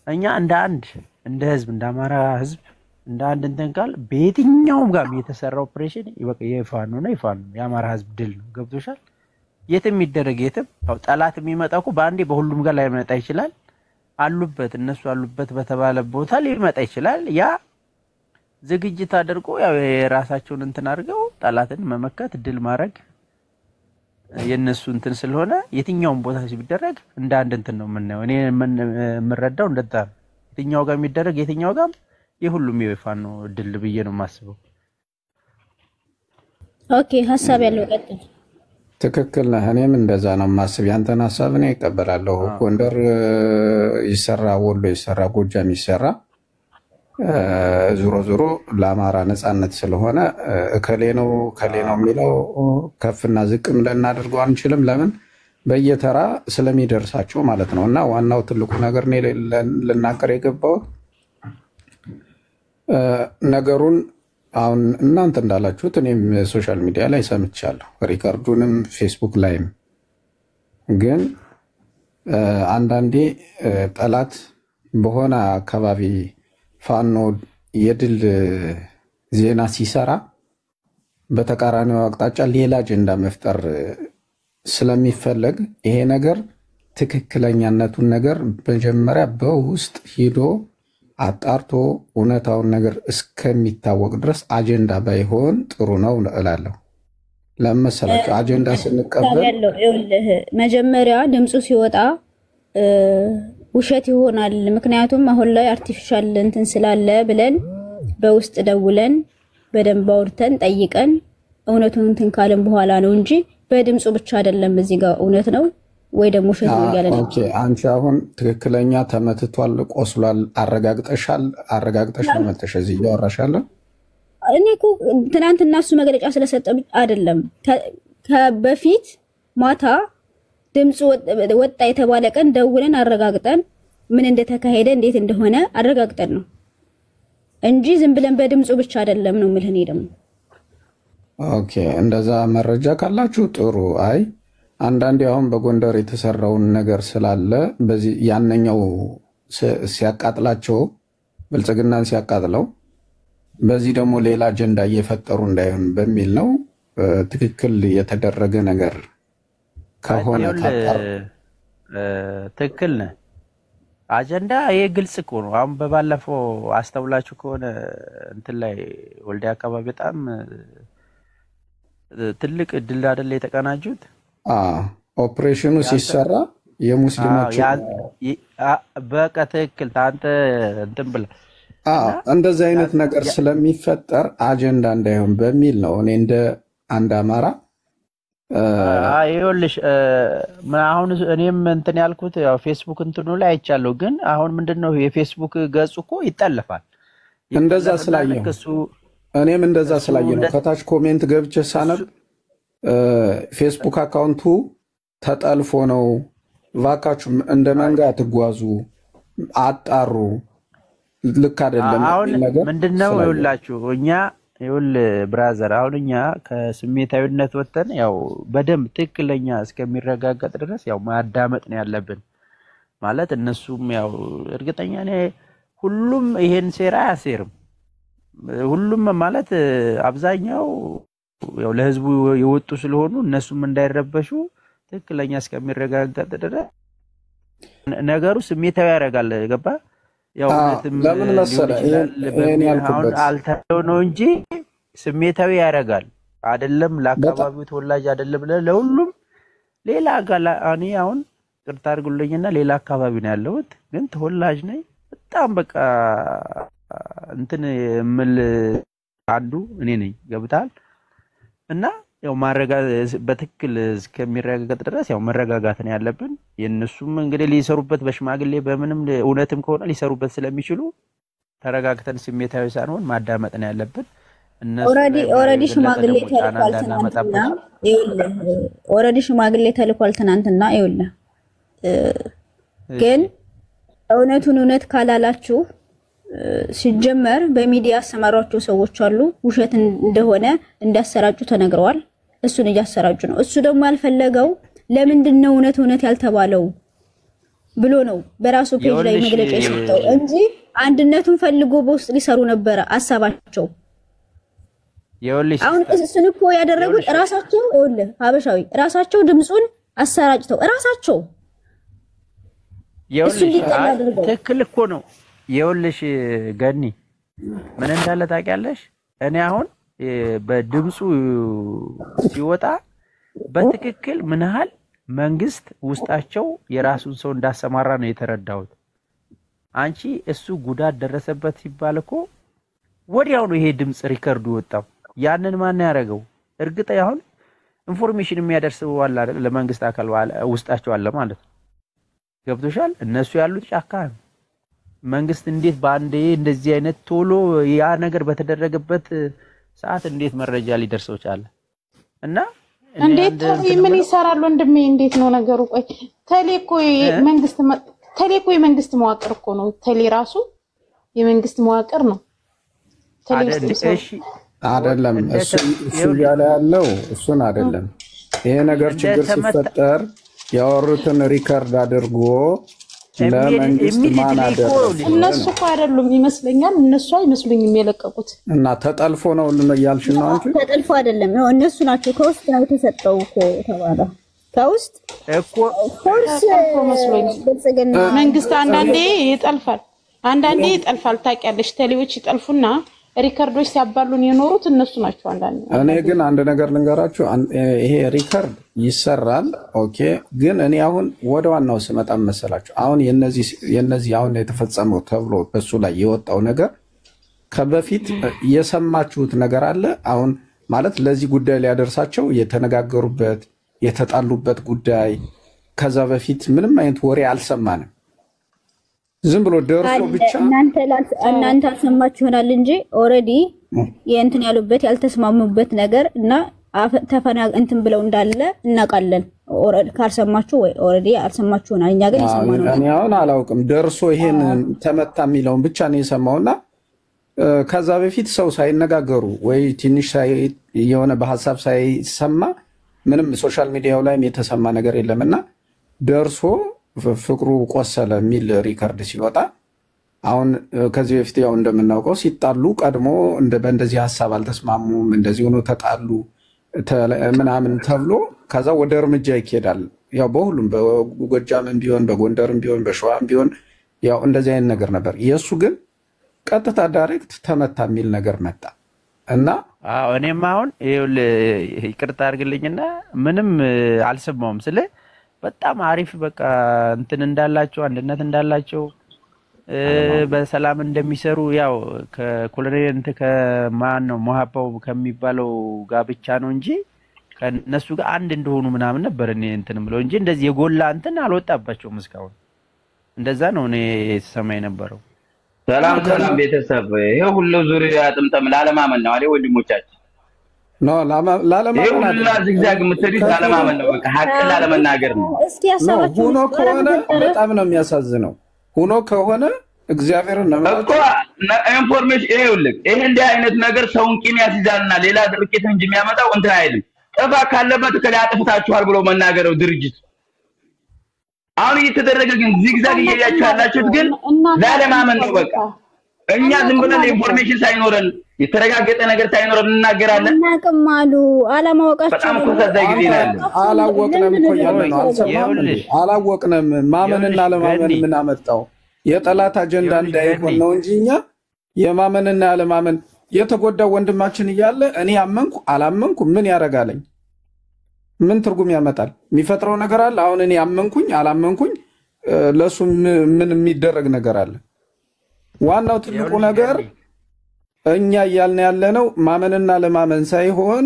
እኛ እንደ ህዝብ እንደ አማራ ህዝብ እንደ አንድ እንትን ቃል በየትኛውም ጋር የተሰራ ኦፕሬሽን በቃ የፋኖ ነው የአማራ ህዝብ ድል ነው። ገብቶሻል? የትም ይደረግ የትም ጠላት የሚመጣው እኮ በአንዴ በሁሉም ጋር ላይመጣ ይችላል። እነሱ አሉበት በተባለ ቦታ ሊመጣ ይችላል። ያ ዝግጅት አድርጎ ያው የራሳቸውን እንትን አድርገው ጠላትን መመከት ድል ማድረግ የነሱ እንትን ስለሆነ የትኛውም ቦታ ሲደረግ እንደ አንድ እንትን ነው የምናየው። እኔ የምረዳው እንደዛ ነው። የትኛው ጋር የሚደረግ የትኛው ጋር የሁሉም የፋኖ ድል ብዬ ነው የማስበው። ኦኬ ሐሳብ ያለው ቀጥል። ትክክል ነህ። እኔም እንደዛ ነው የማስብ። ያንተን ሐሳብ እኔ እቀበላለሁ። ጎንደር ይሰራ፣ ወሎ ይሰራ፣ ጎጃም ይሰራ ዙሮ ለአማራ ነፃነት ስለሆነ እከሌ ነው የሚለው ከፍና ዝቅም ልናደርገው አንችልም። ለምን በየተራ ስለሚደርሳቸው ማለት ነው። እና ዋናው ትልቁ ነገር እኔ ልናገር የገባው ነገሩን አሁን እናንተ እንዳላችሁት እኔም ሶሻል ሚዲያ ላይ ሰምቻለሁ፣ ሪካርዱንም ፌስቡክ ላይም። ግን አንዳንዴ ጠላት በሆነ አካባቢ ፋኖ የድል ዜና ሲሰራ በተቃራኒው አቅጣጫ ሌላ አጀንዳ መፍጠር ስለሚፈለግ ይሄ ነገር ትክክለኛነቱን ነገር መጀመሪያ በውስጥ ሂዶ አጣርቶ እውነታውን ነገር እስከሚታወቅ ድረስ አጀንዳ ባይሆን ጥሩ ነው እላለሁ። ለምሳሌ አጀንዳ ስንቀበል መጀመሪያ ድምፁ ሲወጣ ውሸት ይሆናል። ምክንያቱም አሁን ላይ አርቲፊሻል እንትን ስላለ ብለን በውስጥ ደውለን በደንብ አውርተን ጠይቀን እውነቱን እንትን ካለን በኋላ ነው እንጂ በድምፁ ብቻ አይደለም። እዚህ ጋር እውነት ነው ወይ ደግሞ ውሸት ነው ያለ ነው። ኦኬ አንቺ አሁን ትክክለኛ ተመትቷል፣ ቆስሏል አረጋግጠሽ ነው መተሽ እዚህ ያወራሻል። እኔ እኮ ትናንትና እሱ መግለጫ ስለሰጠ አይደለም ከበፊት ማታ ድምፁ ወጣ የተባለ ቀን ደውለን አረጋግጠን ምን እንደተካሄደ እንዴት እንደሆነ አረጋግጠን ነው እንጂ ዝም ብለን በድምፁ ብቻ አይደለም ነው የምልህ። እኔ ደግሞ ኦኬ እንደዛ መረጃ ካላችሁ ጥሩ። አይ አንዳንዴ አሁን በጎንደር የተሰራውን ነገር ስላለ በዚህ ያነኛው ሲያቃጥላቸው ብልጽግናን ሲያቃጥለው በዚህ ደግሞ ሌላ አጀንዳ እየፈጠሩ እንዳይሆን በሚል ነው። ትክክል የተደረገ ነገር ከሆነ ትክክል ነህ። አጀንዳ ይሄ ግልጽ እኮ ነው። አሁን በባለፈው አስተውላችሁ ከሆነ እንትን ላይ ወልዲያ አካባቢ በጣም ትልቅ ድል አይደል የተቀናጁት። ኦፕሬሽኑ ሲሰራ የሙስሊሞች በቃ ትክክል አንተ እንትን ብለህ እንደዚህ አይነት ነገር ስለሚፈጠር አጀንዳ እንዳይሆን በሚል ነው እኔ እንደ አንድ አማራ ይኸውልሽ አሁን እኔም እንትን ያልኩት ያው ፌስቡክ እንትኑ ላይ አይቻለሁ። ግን አሁን ምንድነው የፌስቡክ ገጹ እኮ ይጠለፋል። እንደዛ ስላየሁ እኔም እንደዛ ስላየሁ ነው ከታች ኮሜንት ገብቼ ሳነብ ፌስቡክ አካውንቱ ተጠልፎ ነው፣ ቫካችሁ እንደ መንጋ አትጓዙ፣ አጣሩ፣ ልክ አይደለም ነገር ምንድነው ይውላችሁ እኛ ይውል ብራዘር አሁን እኛ ከስሜታዊነት ወጥተን ያው በደንብ ትክክለኛ እስከሚረጋጋጥ ድረስ ያው ማዳመጥ ነው ያለብን ማለት እነሱም ያው እርግጠኛ ነኝ ሁሉም ይሄን ሴራ ያሴርም ሁሉም ማለት አብዛኛው ያው ለህዝቡ የወጡ ስለሆኑ እነሱም እንዳይረበሹ ትክክለኛ እስከሚረጋጋጥ ድረስ ነገሩ ስሜታዊ ያረጋል ገባ ያው ለምን መሰለህ እኔ ያልኩበት አልተው ነው እንጂ ስሜታዊ ያረጋል አይደለም ለአካባቢው ተወላጅ አይደለም ለሁሉም ሌላ ጋላ እኔ አሁን ቅርታ አድርጉልኝና ሌላ አካባቢ ነው ያለሁት ግን ተወላጅ ነኝ በጣም በቃ እንትን ምል አንዱ እኔ ነኝ ገብታል እና ያው በትክክል እስከሚረጋጋጥ ድረስ ያው መረጋጋት ነው ያለብን የነሱም እንግዲህ ሊሰሩበት በሽማግሌ በምንም እውነትም ከሆነ ሊሰሩበት ስለሚችሉ ተረጋግተን ስሜታዊ ሳንሆን ማዳመጥ ነው ያለብን እነሱ ኦሬዲ ሽማግሌ ተልኳል ትናንትና ይኸውልህ ኦሬዲ ሽማግሌ ተልኳል ትናንትና ይኸውልህ ግን እውነቱን እውነት ካላላችሁ ሲጀመር በሚዲያ አሰማራቸው ሰዎች አሉ ውሸት እንደሆነ እንዳሰራጩ ተነግረዋል እሱን እያሰራጩ ነው እሱ ደግሞ ያልፈለገው ለምንድን ነው እውነት ያልተባለው ብሎ ነው በራሱ ፔጅ ላይ መግለጫ የሰጠው እንጂ አንድነቱን ፈልጎ በውስጥ ሊሰሩ ነበር አሳባቸው አሁን እሱን እኮ ያደረጉት ራሳቸው ይኸውልህ ሀበሻዊ ራሳቸው ድምጹን አሰራጭተው ራሳቸው ትክክል እኮ ነው ይኸውልሽ ገኒ ምን እንዳለ ታውቂያለሽ እኔ አሁን በድምጹ ሲወጣ በትክክል ምን ያህል መንግስት ውስጣቸው የራሱን ሰው እንዳሰማራ ነው የተረዳሁት አንቺ እሱ ጉዳት ደረሰበት ሲባል እኮ ወዲያው ነው ይሄ ድምጽ ሪከርዱ ወጣው ያንን ማን ያረጋው እርግጥ አሁን ኢንፎርሜሽን የሚያደርሰው አለ አይደል ለመንግስት አካል ውስጣቸው አለ ማለት ገብቶሻል እነሱ ያሉት ጫካ መንግስት እንዴት ባንዴ እንደዚህ አይነት ቶሎ ያ ነገር በተደረገበት ሰዓት እንዴት መረጃ ሊደርሰው ቻለ እና እንዴት ምን ይሰራሉ እንደም እንዴት ነው ነገሩ ቆይ ተሌኮ የመንግስት መዋቅር እኮ ነው ተሌ ራሱ የመንግስት መዋቅር ነው እሺ አይደለም እሱ ያለ ያለው እሱን አይደለም ይሄ ነገር ችግር ሲፈጠር ያወሩትን ሪከርድ አድርጎ ለመንግስት ማን አደረገ እነሱ እኮ አይደሉም ይመስለኛል እነሱ አይመስሉኝም የለቀቁት እና ተጠልፎ ነው ያልሽ ነው አንቺ ተጠልፎ አይደለም ነው እነሱ ናቸው ከውስጥ ነው የተሰጠው እኮ ተባለ ከውስጥ እኮ ፎርስ መስሎኝ መንግስት አንዳንዴ ይጠልፋል ታውቂያለሽ ቴሌዎች ይጠልፉና ሪከርዶች ሲያባሉን የኖሩት እነሱ ናቸው አንዳንዴ እኔ ግን አንድ ነገር ልንገራችሁ ይሄ ሪከርድ ይሰራል ኦኬ ግን እኔ አሁን ወደ ዋናው ስመጣ መሰላችሁ አሁን የነዚህ አሁን የተፈጸመው ተብሎ በሱ ላይ የወጣው ነገር ከበፊት የሰማችሁት ነገር አለ አሁን ማለት ለዚህ ጉዳይ ሊያደርሳቸው የተነጋገሩበት የተጣሉበት ጉዳይ ከዛ በፊት ምንም አይነት ወሬ አልሰማንም ዝም ብሎ ደርሶ ብቻ እናንተ አልሰማችሁ ይሆናል እንጂ ኦሬዲ የእንትን ያሉበት ያልተስማሙበት ነገር እና እንትን ብለው እንዳለ እናውቃለን ኦሬዲ ካልሰማችሁ ወይ ኦሬዲ አልሰማችሁና እኛ ግን ይሰማናል እኔ አሁን አላውቅም ደርሶ ይሄን ተመታ የሚለውን ብቻ ነው የሰማውና ከዛ በፊት ሰው ሳይነጋገሩ ወይ ትንሽ የሆነ በሐሳብ ሳይሰማ ምንም ሶሻል ሚዲያው ላይም የተሰማ ነገር የለምና ደርሶ ፍቅሩ ቆሰለ ሚል ሪከርድ ሲወጣ አሁን ከዚህ በፊት ያው እንደምናውቀው ሲጣሉ ቀድሞ በእንደዚህ ሐሳብ አልተስማሙም እንደዚህ ሆኖ ተጣሉ ምናምን ተብሎ ከዛ ወደ እርምጃ ይኬዳል ያው በሁሉም በጎጃምም ቢሆን በጎንደርም ቢሆን በሸዋም ቢሆን ያው እንደዚህ አይነት ነገር ነበር የሱ ግን ቀጥታ ዳይሬክት ተመታ ሚል ነገር መጣ እና እኔም አሁን ይቅርታ አድርግልኝና ምንም አልሰማውም ስለ በጣም አሪፍ በቃ እንትን እንዳላቸው አንድነት እንዳላቸው በሰላም እንደሚሰሩ ያው ከኮሎኔል ከማን ነው መሐባው ከሚባለው ጋር ብቻ ነው እንጂ ከነሱ ጋር አንድ እንደሆኑ ምናምን ነበር እኔ እንትን ብለው እንጂ እንደዚህ የጎላ እንትን አልወጣባቸውም እስካሁን እንደዛ ነው እኔ ሰማይ ነበረው ሰላም ቤተሰብ ይሄ ሁሉ ዙሪያ ጥምጥም ላለማመን ነው አይደል ወንድሞቻችን ነው ላለማመን ሁላ ዝግዛግ ምትሪት ላለማመን ነው በቃ ሐቅ ላለመናገር ነው እስቲ ያሳባችሁ ሆኖ ከሆነ በጣም ነው የሚያሳዝነው ሆኖ ከሆነ እግዚአብሔርን ነው እኮ ኢንፎርሜሽን ይኸውልህ፣ ይሄ እንዲህ አይነት ነገር ሰውን ቂም ያስይዛልና ሌላ ድርቂት እንጂ የሚያመጣው እንትን አይልም። ጥፋት ካለበት ከላይ አጥፍታችኋል ብሎ መናገር ነው ድርጅት። አሁን እየተደረገ ግን ዚግዛግ እየያያችሁ ያላችሁት ግን ላለማመን ነው። በቃ እኛ ዝም ብለን ኢንፎርሜሽን ሳይኖረን የተረጋገጠ ነገር ሳይኖረን እናገራለን። እናቀማሉ አላማወቃችሁ በጣም እኮ ከዛይ ጊዜ ነው። አላወቅንም እኮ ያለው አላወቅንም። ማመንና ለማመን ምን አመጣው? የጠላት አጀንዳ እንዳይሆን ነው እንጂ እኛ የማመንና ያለማመን የተጎዳው ወንድማችን እያለ እኔ አመንኩ አላመንኩ ምን ያረጋለኝ? ምን ትርጉም ያመጣል? የሚፈጥረው ነገር አለ? አሁን እኔ አመንኩኝ አላመንኩኝ ለሱ ምን የሚደረግ ነገር አለ? ዋናው ትልቁ ነገር እኛ እያልን ያለነው ማመንና ለማመን ሳይሆን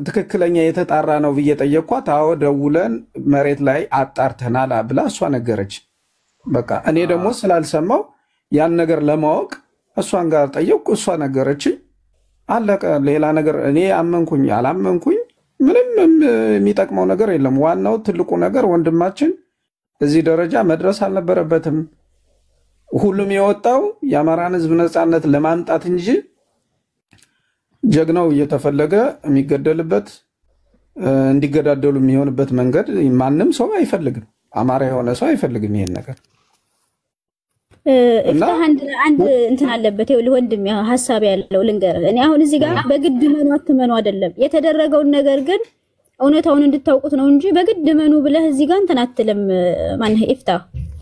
ትክክለኛ የተጣራ ነው ብዬ ጠየቅኳት። አዎ ደውለን መሬት ላይ አጣርተናል ብላ እሷ ነገረች። በቃ እኔ ደግሞ ስላልሰማው ያን ነገር ለማወቅ እሷን ጋር ጠየቅኩ። እሷ ነገረችኝ። አለቀ። ሌላ ነገር እኔ አመንኩኝ አላመንኩኝ ምንም የሚጠቅመው ነገር የለም። ዋናው ትልቁ ነገር ወንድማችን እዚህ ደረጃ መድረስ አልነበረበትም። ሁሉም የወጣው የአማራን ሕዝብ ነፃነት ለማምጣት እንጂ ጀግናው እየተፈለገ የሚገደልበት እንዲገዳደሉ የሚሆንበት መንገድ ማንም ሰው አይፈልግም። አማራ የሆነ ሰው አይፈልግም ይሄን ነገር። አንድ እንትን አለበት ይኸውልህ ወንድም ሐሳብ ያለው ልንገርህ። እኔ አሁን እዚህ ጋር በግድ መኑ አትመኑ አይደለም የተደረገውን ነገር ግን እውነታውን እንድታውቁት ነው እንጂ በግድ መኑ ብለህ እዚህ ጋር እንትን አትልም። ማንህ ይፍታ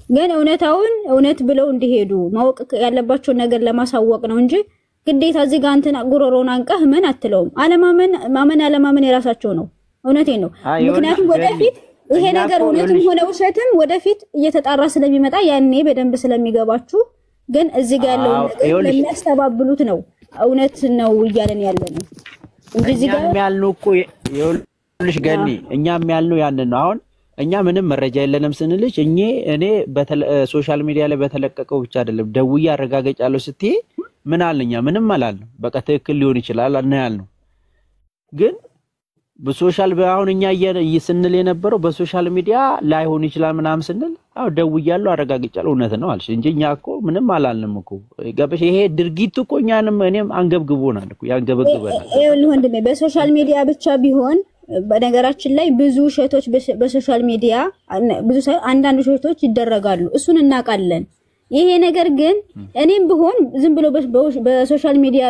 ግን እውነታውን እውነት ብለው እንዲሄዱ ማወቅ ያለባቸው ነገር ለማሳወቅ ነው እንጂ ግዴታ እዚህ ጋር እንትን ጉሮሮን አንቀህ ምን አትለውም። ማመን ያለማመን የራሳቸው ነው። እውነቴን ነው። ምክንያቱም ወደፊት ይሄ ነገር እውነትም ሆነ ውሸትም ወደፊት እየተጣራ ስለሚመጣ ያኔ በደንብ ስለሚገባችሁ ግን እዚህ ጋር ያለው ነገር ለሚያስተባብሉት ነው እውነት ነው እያለን ያለነው እንጂ እዚህ ጋር የሚያልነው እኮ ይኸውልሽ ገኒ እኛም ያልነው ያንን ነው። አሁን እኛ ምንም መረጃ የለንም ስንልሽ እኔ ሶሻል ሚዲያ ላይ በተለቀቀው ብቻ አይደለም ደውዬ አረጋግጫለሁ ስትይ ምን አለኛ ምንም አላልንም። በቃ ትክክል ሊሆን ይችላል እና ያልነው ግን በሶሻል አሁን እኛ ስንል የነበረው በሶሻል ሚዲያ ላይሆን ይችላል ምናምን ስንል አው ደውያለሁ አረጋግጫለሁ እውነት ነው አልሽ እንጂ እኛ እኮ ምንም አላልንም እኮ ገበሽ። ይሄ ድርጊቱ እኮ እኔም አንገብግቦናል እኮ ያንገበግበናል። ይኸውልህ ወንድሜ በሶሻል ሚዲያ ብቻ ቢሆን በነገራችን ላይ ብዙ ሸቶች በሶሻል ሚዲያ አንዳንድ ሸቶች ይደረጋሉ። እሱን እናውቃለን። ይሄ ነገር ግን እኔም ቢሆን ዝም ብሎ በሶሻል ሚዲያ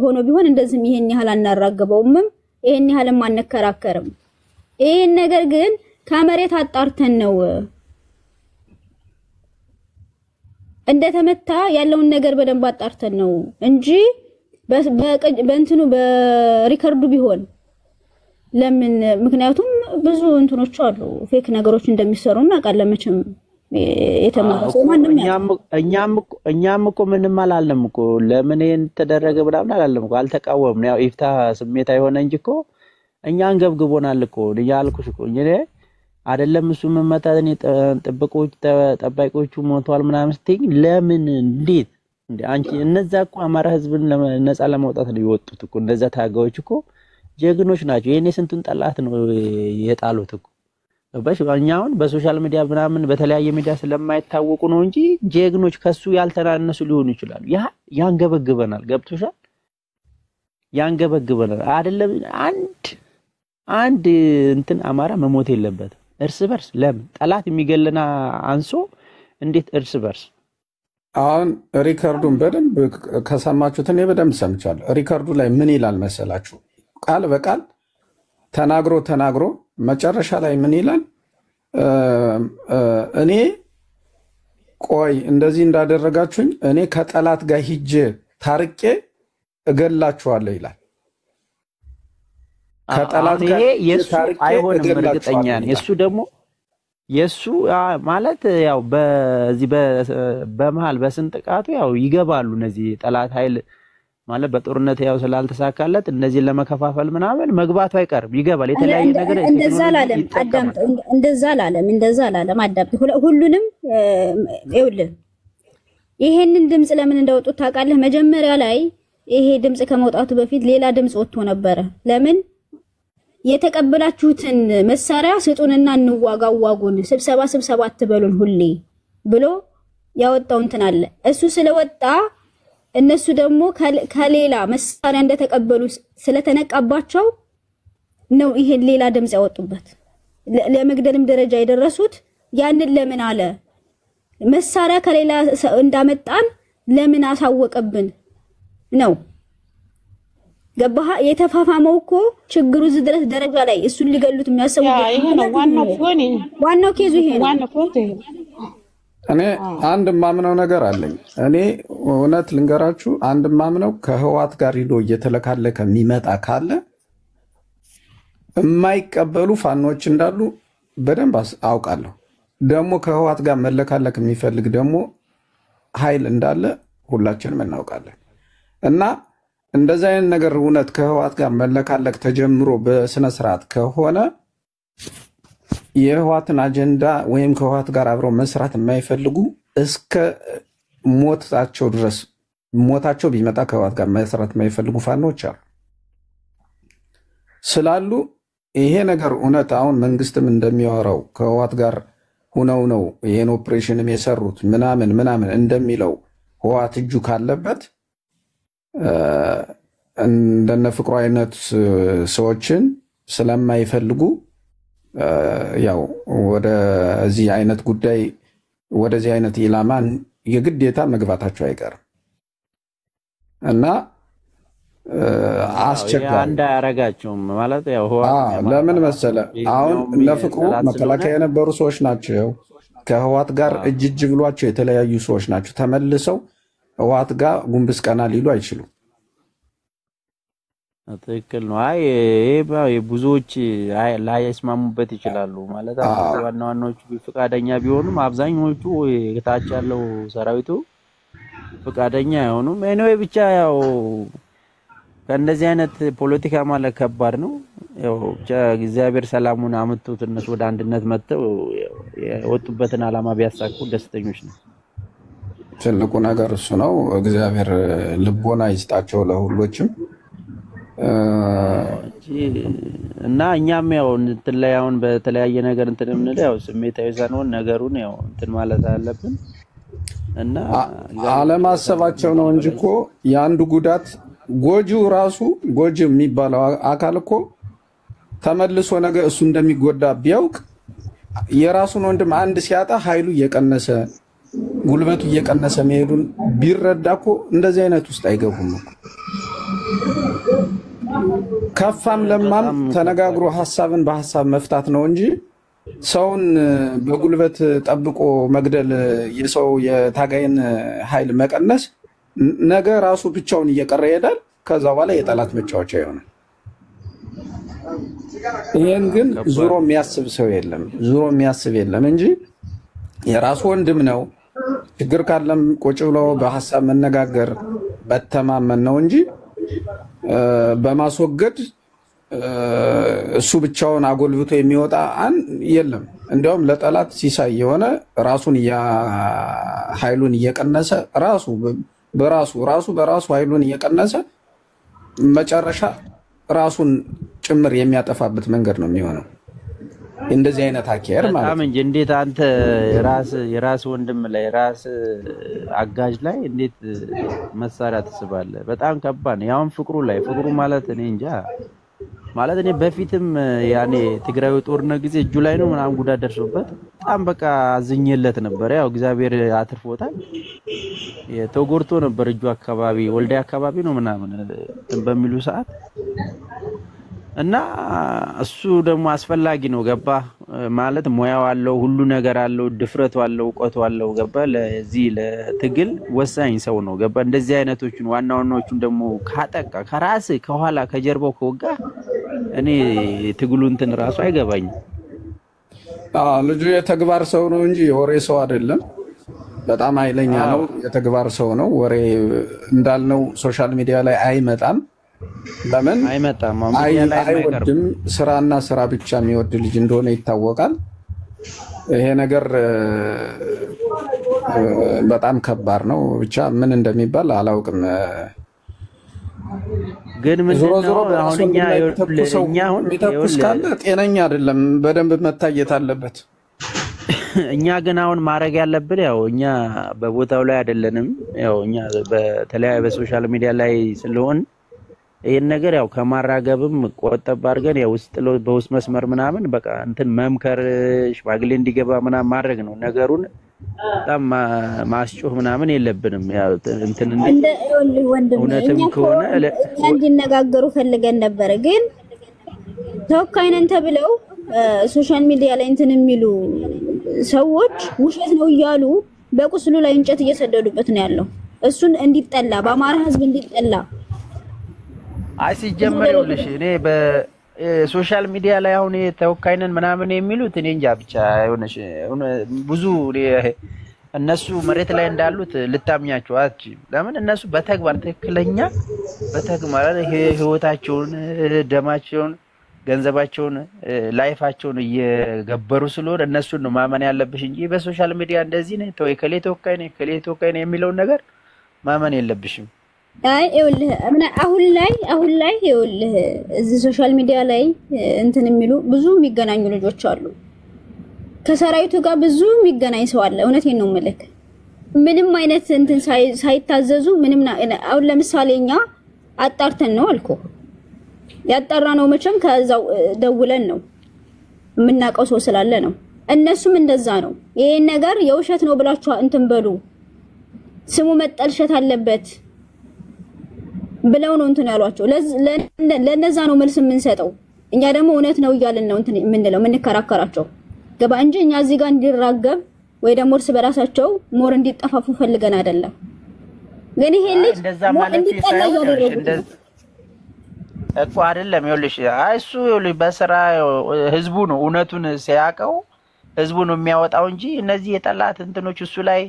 ሆኖ ቢሆን እንደዚህም ይሄን ያህል አናራገበውም። ይሄን ያህልም አንከራከርም። ይሄን ነገር ግን ከመሬት አጣርተን ነው እንደተመታ ያለውን ነገር በደንብ አጣርተን ነው እንጂ በእንትኑ በሪከርዱ ቢሆን ለምን? ምክንያቱም ብዙ እንትኖች አሉ ፌክ ነገሮች እንደሚሰሩ እናውቃለን። መቼም የተመረሰው ማንንም እኛም እኮ ምንም አላልንም እኮ ለምን ተደረገ ብላም አላልንም እኮ አልተቃወምንም። ያው ኢፍታ ስሜታ የሆነ እንጂ እኮ እኛ አንገብግቦናል እኮ ያልኩሽ እኮ እኔ አይደለም እሱ መመታተን ጠባቂዎቹ ሞተዋል ምናምን ስትይ ለምን እንዴት እንዴ አንቺ እነዛ እኮ አማራ ህዝብን ነፃ ለማውጣት ነው የወጡት እኮ እነዛ ታጋዮች እኮ ጀግኖች ናቸው። የኔ ስንቱን ጠላት ነው የጣሉት እኮ በሽባኛውን በሶሻል ሚዲያ ምናምን በተለያየ ሚዲያ ስለማይታወቁ ነው እንጂ ጀግኖች ከሱ ያልተናነሱ ሊሆኑ ይችላሉ። ያንገበግበናል። ገብቶሻል? ያንገበግበናል አይደለም አንድ እንትን አማራ መሞት የለበትም እርስ በርስ። ለምን ጠላት የሚገለና አንሶ እንዴት እርስ በርስ? አሁን ሪከርዱን በደንብ ከሰማችሁት እኔ በደንብ ሰምቻለሁ። ሪከርዱ ላይ ምን ይላል መሰላችሁ? ቃል በቃል ተናግሮ መጨረሻ ላይ ምን ይላል? እኔ ቆይ እንደዚህ እንዳደረጋችሁኝ እኔ ከጠላት ጋር ሂጄ ታርቄ እገላችኋለሁ ይላል። ከጠላት ጋር የሱ አይሆንም እርግጠኛ ነኝ። እሱ ደግሞ የሱ ማለት ያው በዚህ በመሃል በስንጥቃቱ ያው ይገባሉ እነዚህ ጠላት ኃይል ማለት በጦርነት ያው ስላልተሳካለት እነዚህን ለመከፋፈል ምናምን መግባቱ አይቀርም። ይገባል የተለያየ ነገር እንደዛ አላለም አዳም ሁሉንም ይኸውልህ ይሄንን ድምጽ ለምን እንዳወጡት ታውቃለህ? መጀመሪያ ላይ ይሄ ድምጽ ከመውጣቱ በፊት ሌላ ድምጽ ወጥቶ ነበረ። ለምን የተቀበላችሁትን መሳሪያ ስጡንና እንዋጋዋጉን ስብሰባ አትበሉን ሁሌ ብሎ ያወጣው እንትን አለ እሱ ስለወጣ እነሱ ደግሞ ከሌላ መሳሪያ እንደተቀበሉ ስለተነቃባቸው ነው ይሄን ሌላ ድምጽ ያወጡበት ለመግደልም ደረጃ የደረሱት ያንን ለምን አለ መሳሪያ ከሌላ እንዳመጣን ለምን አሳወቀብን ነው ገባህ የተፋፋመው እኮ ችግሩ እዚህ ድረስ ደረጃ ላይ እሱን ሊገሉት የሚያስቡት ይሄ ነው ዋናው ኬዙ ይሄ ነው ዋናው ፖይንት ይሄ እኔ አንድ ማምነው ነገር አለኝ እኔ እውነት ልንገራችሁ አንድ ማምነው ከህዋት ጋር ሄዶ እየተለካለከ የሚመጣ ካለ የማይቀበሉ ፋኖች እንዳሉ በደንብ አውቃለሁ ደግሞ ከህዋት ጋር መለካለክ የሚፈልግ ደግሞ ኃይል እንዳለ ሁላችንም እናውቃለን እና እንደዛ አይነት ነገር እውነት ከህዋት ጋር መለካለክ ተጀምሮ በስነ ስርዓት ከሆነ የህዋትን አጀንዳ ወይም ከህዋት ጋር አብረው መስራት የማይፈልጉ እስከ ሞታቸው ድረስ ሞታቸው ቢመጣ ከህዋት ጋር መስራት የማይፈልጉ ፋኖች አሉ ስላሉ ይሄ ነገር እውነት አሁን መንግስትም እንደሚያወራው ከህዋት ጋር ሆነው ነው ይሄን ኦፕሬሽንም የሰሩት ምናምን እንደሚለው ህዋት እጁ ካለበት እንደነ ፍቅሩ አይነት ሰዎችን ስለማይፈልጉ ያው ወደዚህ አይነት ጉዳይ ወደዚህ አይነት ኢላማን የግዴታ መግባታቸው አይቀርም እና አስቸጋሪ አንድ ያረጋቸውም ማለት ያው ህዋት ለምን መሰለ አሁን ለፍቅሩ መከላከያ የነበሩ ሰዎች ናቸው ከህዋት ጋር እጅ ብሏቸው የተለያዩ ሰዎች ናቸው ተመልሰው ህዋት ጋር ጉንብስ ቀና ሊሉ አይችሉም ትክክል ነው አይ ብዙዎች ላይስማሙበት ይችላሉ ማለት ዋናዎቹ ፍቃደኛ ቢሆኑም አብዛኞቹ የታች ያለው ሰራዊቱ ፍቃደኛ አይሆኑም ኤኒዌይ ብቻ ያው ከእንደዚህ አይነት ፖለቲካ ማለት ከባድ ነው ያው ብቻ እግዚአብሔር ሰላሙን አመጡት እነሱ ወደ አንድነት መጥተው የወጡበትን አላማ ቢያሳኩ ደስተኞች ነው ትልቁ ነገር እሱ ነው እግዚአብሔር ልቦና ይስጣቸው ለሁሎችም እና እኛም ያው እንትን ላይ አሁን በተለያየ ነገር እንትን የምንለው ያው ስሜታዊ ሳንሆን ነገሩን ያው እንትን ማለት አለብን እና አለማሰባቸው ነው እንጂ እኮ ያንዱ ጉዳት ጎጂው ራሱ ጎጂ የሚባለው አካል እኮ ተመልሶ ነገር እሱ እንደሚጎዳ ቢያውቅ የራሱን ወንድም አንድ ሲያጣ ኃይሉ እየቀነሰ ጉልበቱ እየቀነሰ መሄዱን ቢረዳኮ እንደዚህ አይነት ውስጥ አይገቡም እኮ ከፋም ለማም ተነጋግሮ ሐሳብን በሐሳብ መፍታት ነው እንጂ ሰውን በጉልበት ጠብቆ መግደል የሰው የታጋይን ኃይል መቀነስ ነገ ራሱ ብቻውን እየቀረ ይሄዳል ከዛ በኋላ የጠላት መጫወቻ ይሆናል ይሄን ግን ዙሮ የሚያስብ ሰው የለም እንጂ የራሱ ወንድም ነው ችግር ካለም ቁጭ ብሎ በሐሳብ መነጋገር በተማመን ነው እንጂ በማስወገድ እሱ ብቻውን አጎልብቶ የሚወጣ የለም እንደውም ለጠላት ሲሳይ የሆነ ራሱን ኃይሉን እየቀነሰ በራሱ ኃይሉን እየቀነሰ መጨረሻ ራሱን ጭምር የሚያጠፋበት መንገድ ነው የሚሆነው እንደዚህ አይነት አካሄድ ማለት በጣም እንጂ እንዴት አንተ የራስ ወንድም ላይ ራስ አጋጅ ላይ እንዴት መሳሪያ ተስባለ በጣም ከባድ ነው ያውን ፍቅሩ ማለት እኔ እንጃ ማለት እኔ በፊትም ያኔ ትግራይ ጦርነት ጊዜ እጁ ላይ ነው ምናምን ጉዳት ደርሶበት በጣም በቃ አዝኘለት ነበር ያው እግዚአብሔር አትርፎታል የተጎርቶ ነበር እጁ አካባቢ ወልዴ አካባቢ ነው ምናምን በሚሉ ሰዓት እና እሱ ደግሞ አስፈላጊ ነው ገባ ማለት ሙያው አለው ሁሉ ነገር አለው ድፍረቱ አለው ቆቶ አለው ገባ ለዚህ ለትግል ወሳኝ ሰው ነው ገባ እንደዚህ አይነቶችን ዋናዎቹን ደግሞ ካጠቃ ከራስ ከኋላ ከጀርባው ከወጋ እኔ ትግሉን እንትን ራሱ አይገባኝ ልጁ የተግባር ሰው ነው እንጂ የወሬ ሰው አይደለም በጣም ኃይለኛ ነው የተግባር ሰው ነው ወሬ እንዳልነው ሶሻል ሚዲያ ላይ አይመጣም ለምን አይመጣም አይወድም ስራና ስራ ብቻ የሚወድ ልጅ እንደሆነ ይታወቃል ይሄ ነገር በጣም ከባድ ነው ብቻ ምን እንደሚባል አላውቅም ግን ምንድነው አሁንኛ ይተኩስ ካለ ጤነኛ አይደለም በደንብ መታየት አለበት እኛ ግን አሁን ማድረግ ያለብን ያው እኛ በቦታው ላይ አይደለንም ያው እኛ በተለያየ በሶሻል ሚዲያ ላይ ስለሆን ይሄን ነገር ያው ከማራገብም ቆጠብ አድርገን ያው በውስጥ መስመር ምናምን በቃ እንትን መምከር ሽማግሌ እንዲገባ ምናምን ማድረግ ነው ነገሩን በጣም ማስጮህ ምናምን የለብንም ያው እንትን እንደ ወንድም ከሆነ እንዲነጋገሩ ፈልገን ነበር ግን ተወካይ ነን ተብለው ሶሻል ሚዲያ ላይ እንትን የሚሉ ሰዎች ውሸት ነው እያሉ በቁስሉ ላይ እንጨት እየሰደዱበት ነው ያለው እሱን እንዲጠላ በአማራ ህዝብ እንዲጠላ ሲጀመር ይኸውልሽ እኔ በሶሻል ሚዲያ ላይ አሁን ተወካይ ነን ምናምን የሚሉት እኔ እንጃ ብቻ ይሆነሽ ብዙ እነሱ መሬት ላይ እንዳሉት ልታምኛቸው አትችይም ለምን እነሱ በተግባር ትክክለኛ በተግባር ህይወታቸውን ደማቸውን ገንዘባቸውን ላይፋቸውን እየገበሩ ስለሆነ እነሱን ነው ማመን ያለብሽ እንጂ በሶሻል ሚዲያ እንደዚህ ነው ተወካይ ተወካይ ነው የሚለው ነገር ማመን የለብሽም አይ ይኸውልህ አሁን ላይ ይኸውልህ እዚህ ሶሻል ሚዲያ ላይ እንትን የሚሉ ብዙ የሚገናኙ ልጆች አሉ ከሰራዊቱ ጋር ብዙ የሚገናኝ ሰው አለ እውነቴን ነው የምልህ ምንም አይነት እንትን ሳይታዘዙ ምንም አሁን ለምሳሌኛ አጣርተን ነው አልኩ ያጣራ ነው መቼም ከዛው ደውለን ነው የምናቀው ሰው ስላለ ነው እነሱም እንደዛ ነው ይሄን ነገር የውሸት ነው ብላችሁ እንትን በሉ ስሙ መጠልሸት አለበት ብለው ነው እንትን ያሏቸው ለነዛ ነው መልስ የምንሰጠው እኛ ደግሞ እውነት ነው እያልን ነው እንትን የምንለው የምንከራከራቸው ገባ እንጂ እኛ እዚህ ጋር እንዲራገብ ወይ ደግሞ እርስ በራሳቸው ሞር እንዲጠፋፉ ፈልገን አይደለም ግን ይሄ ልጅ እንዲጠላ ያደረጉት እኮ አይደለም ይኸውልሽ እሱ ይኸውልሽ በስራ ህዝቡ ነው እውነቱን ሲያቀው ህዝቡ ነው የሚያወጣው እንጂ እነዚህ የጠላት እንትኖች እሱ ላይ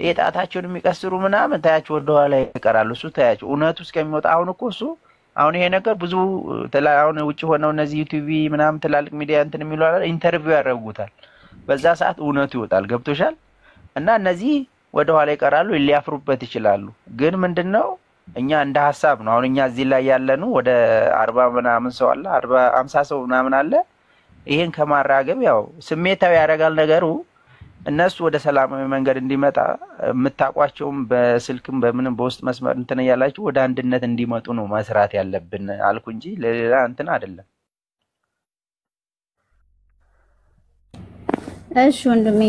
የጣታቸውን የሚቀስሩ ምናምን ታያቸው ወደኋላ ይቀራሉ እሱ ታያቸው እውነቱ እስከሚወጣ አሁን እኮ እሱ አሁን ይሄ ነገር ብዙ አሁን ውጪ ሆነው እነዚህ ዩቲዩብ ምናምን ትላልቅ ሚዲያ እንትን የሚሉ ኢንተርቪው ያደርጉታል በዛ ሰዓት እውነቱ ይወጣል ገብቶሻል እና እነዚህ ወደኋላ ይቀራሉ ሊያፍሩበት ይችላሉ ግን ምንድነው እኛ እንደ ሐሳብ ነው አሁን እኛ እዚህ ላይ ያለኑ ወደ 40 ምናምን ሰው አለ 40 50 ሰው ምናምን አለ ይሄን ከማራገብ ያው ስሜታው ያረጋል ነገሩ እነሱ ወደ ሰላማዊ መንገድ እንዲመጣ የምታቋቸውም በስልክም በምንም በውስጥ መስመር እንትን ያላችሁ ወደ አንድነት እንዲመጡ ነው መስራት ያለብን አልኩ እንጂ ለሌላ እንትን አይደለም እሺ ወንድሜ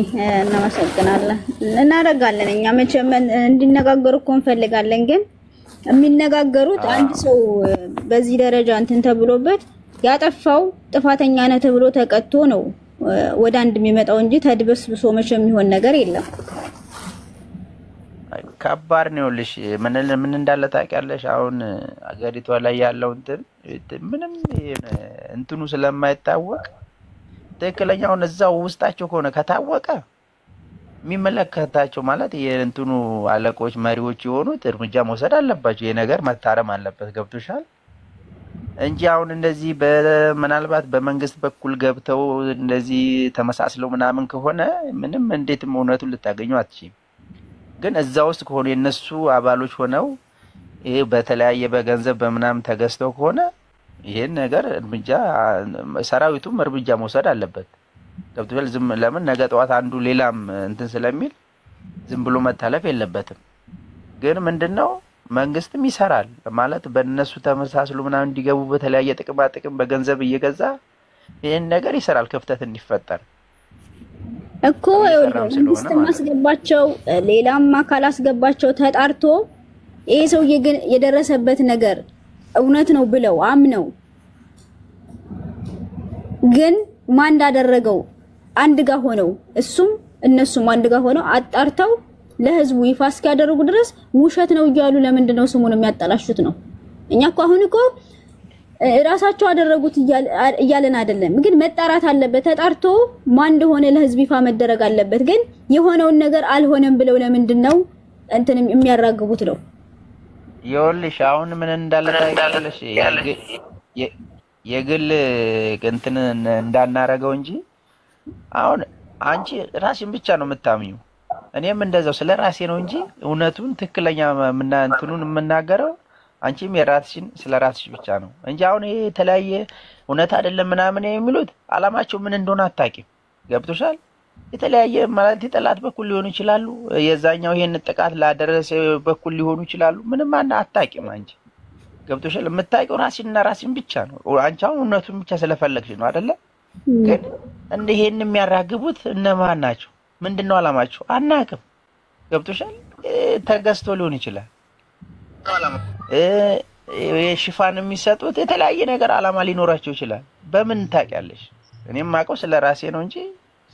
እናመሰግናለን እናደርጋለን እኛ መቼም እንዲነጋገሩ እኮ እንፈልጋለን ግን የሚነጋገሩት አንድ ሰው በዚህ ደረጃ እንትን ተብሎበት ያጠፋው ጥፋተኛ ነህ ተብሎ ተቀጥቶ ነው ወደ አንድ የሚመጣው እንጂ ተድበስብሶ መቼም የሚሆን ነገር የለም ከባድ ነው ልሽ ምን እንዳለ ታውቂያለሽ አሁን አገሪቷ ላይ ያለው እንትን ምንም እንትኑ ስለማይታወቅ ትክክለኛውን እዛው ውስጣቸው ከሆነ ከታወቀ የሚመለከታቸው ማለት የእንትኑ አለቆች መሪዎች የሆኑት እርምጃ መውሰድ አለባቸው የነገር መታረም አለበት ገብቶሻል እንጂ አሁን እንደዚህ በመናልባት በመንግስት በኩል ገብተው እንደዚህ ተመሳስለው ምናምን ከሆነ ምንም እንዴትም እውነቱን ልታገኙ አትችይም ግን እዛው ውስጥ ከሆነ የነሱ አባሎች ሆነው ይሄ በተለያየ በገንዘብ በመናም ተገዝተው ከሆነ ይሄን ነገር እርምጃ ሰራዊቱም እርምጃ መውሰድ አለበት ገብቶሻል ዝም ለምን ነገ ጠዋት አንዱ ሌላም እንትን ስለሚል ዝም ብሎ መታለፍ የለበትም ግን ምንድነው መንግስትም ይሰራል ማለት በእነሱ ተመሳስሉ ምናምን እንዲገቡ በተለያየ ጥቅም በገንዘብ እየገዛ ይሄን ነገር ይሰራል ክፍተት እንዲፈጠር እኮ መንግስት ማስገባቸው ሌላም አካል አስገባቸው ተጣርቶ ይሄ ሰውዬ ግን የደረሰበት ነገር እውነት ነው ብለው አምነው ግን ማን እንዳደረገው አንድ ጋር ሆነው እሱም እነሱም አንድ ጋር ሆነው አጣርተው ለህዝቡ ይፋ እስኪያደርጉ ድረስ ውሸት ነው እያሉ ለምንድነው ስሙን የሚያጠላሹት ነው እኛ እኮ አሁን እኮ ራሳቸው አደረጉት እያለን አይደለም ግን መጣራት አለበት ተጣርቶ ማን እንደሆነ ለህዝብ ይፋ መደረግ አለበት ግን የሆነውን ነገር አልሆነም ብለው ለምንድነው እንትን የሚያራግቡት ነው ይኸውልሽ አሁን ምን እንዳለ ታውቂያለሽ የግል እንትን እንዳናረገው እንጂ አሁን አንቺ ራስሽን ብቻ ነው የምታምኚው እኔም እንደዛው ስለራሴ ነው እንጂ እውነቱን ትክክለኛ እንትኑን የምናገረው አንቺም የራስሽን ስለራስሽ ብቻ ነው እንጂ አሁን ይሄ የተለያየ እውነት አይደለም ምናምን የሚሉት አላማቸው ምን እንደሆነ አታውቂም ገብቶሻል የተለያየ ማለት የጠላት በኩል ሊሆኑ ይችላሉ። የዛኛው ይሄን ጥቃት ላደረሰ በኩል ሊሆኑ ይችላሉ። ምንም አታውቂም አንቺ ገብቶሻል። የምታውቂው ራስሽና ራስሽን ብቻ ነው። አንቺ አሁን እውነቱን ብቻ ስለፈለግሽ ነው አይደለ? ግን እንደ ይሄን የሚያራግቡት እነማን ናቸው? ምንድነው አላማቸው? አናውቅም። ገብቶሻል። ተገዝቶ ሊሆን ይችላል። የሽፋን የሚሰጡት የተለያየ ነገር አላማ ሊኖራቸው ይችላል። በምን ታውቂያለሽ? እኔም ማውቀው ስለ ራሴ ነው እንጂ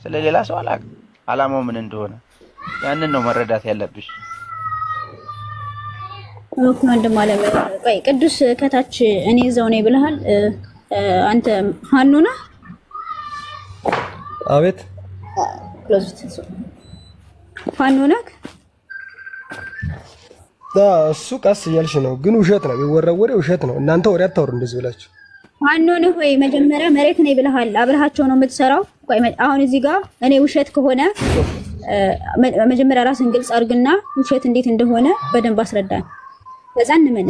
ስለ ሌላ ሰው አላውቅም አላማው ምን እንደሆነ። ያንን ነው መረዳት ያለብሽ። ወንድም አለ ቆይ ቅዱስ ከታች እኔ እዛው ነኝ ብለሃል። አንተ ሀኑ ነህ? አቤት ክሎዝት ሀኑ ነህ? እሱ ቀስ እያልሽ ነው፣ ግን ውሸት ነው የሚወራው ወሬ ውሸት ነው። እናንተ ወሬ አታወሩ እንደዚህ ብላችሁ። ሀኑ ነህ ወይ? መጀመሪያ መሬት ነኝ ብለሃል። አብረሃቸው ነው የምትሰራው? ቆይ አሁን እዚህ ጋር እኔ ውሸት ከሆነ መጀመሪያ ራስን ግልጽ አድርግና ውሸት እንዴት እንደሆነ በደንብ አስረዳን። በዛን ምን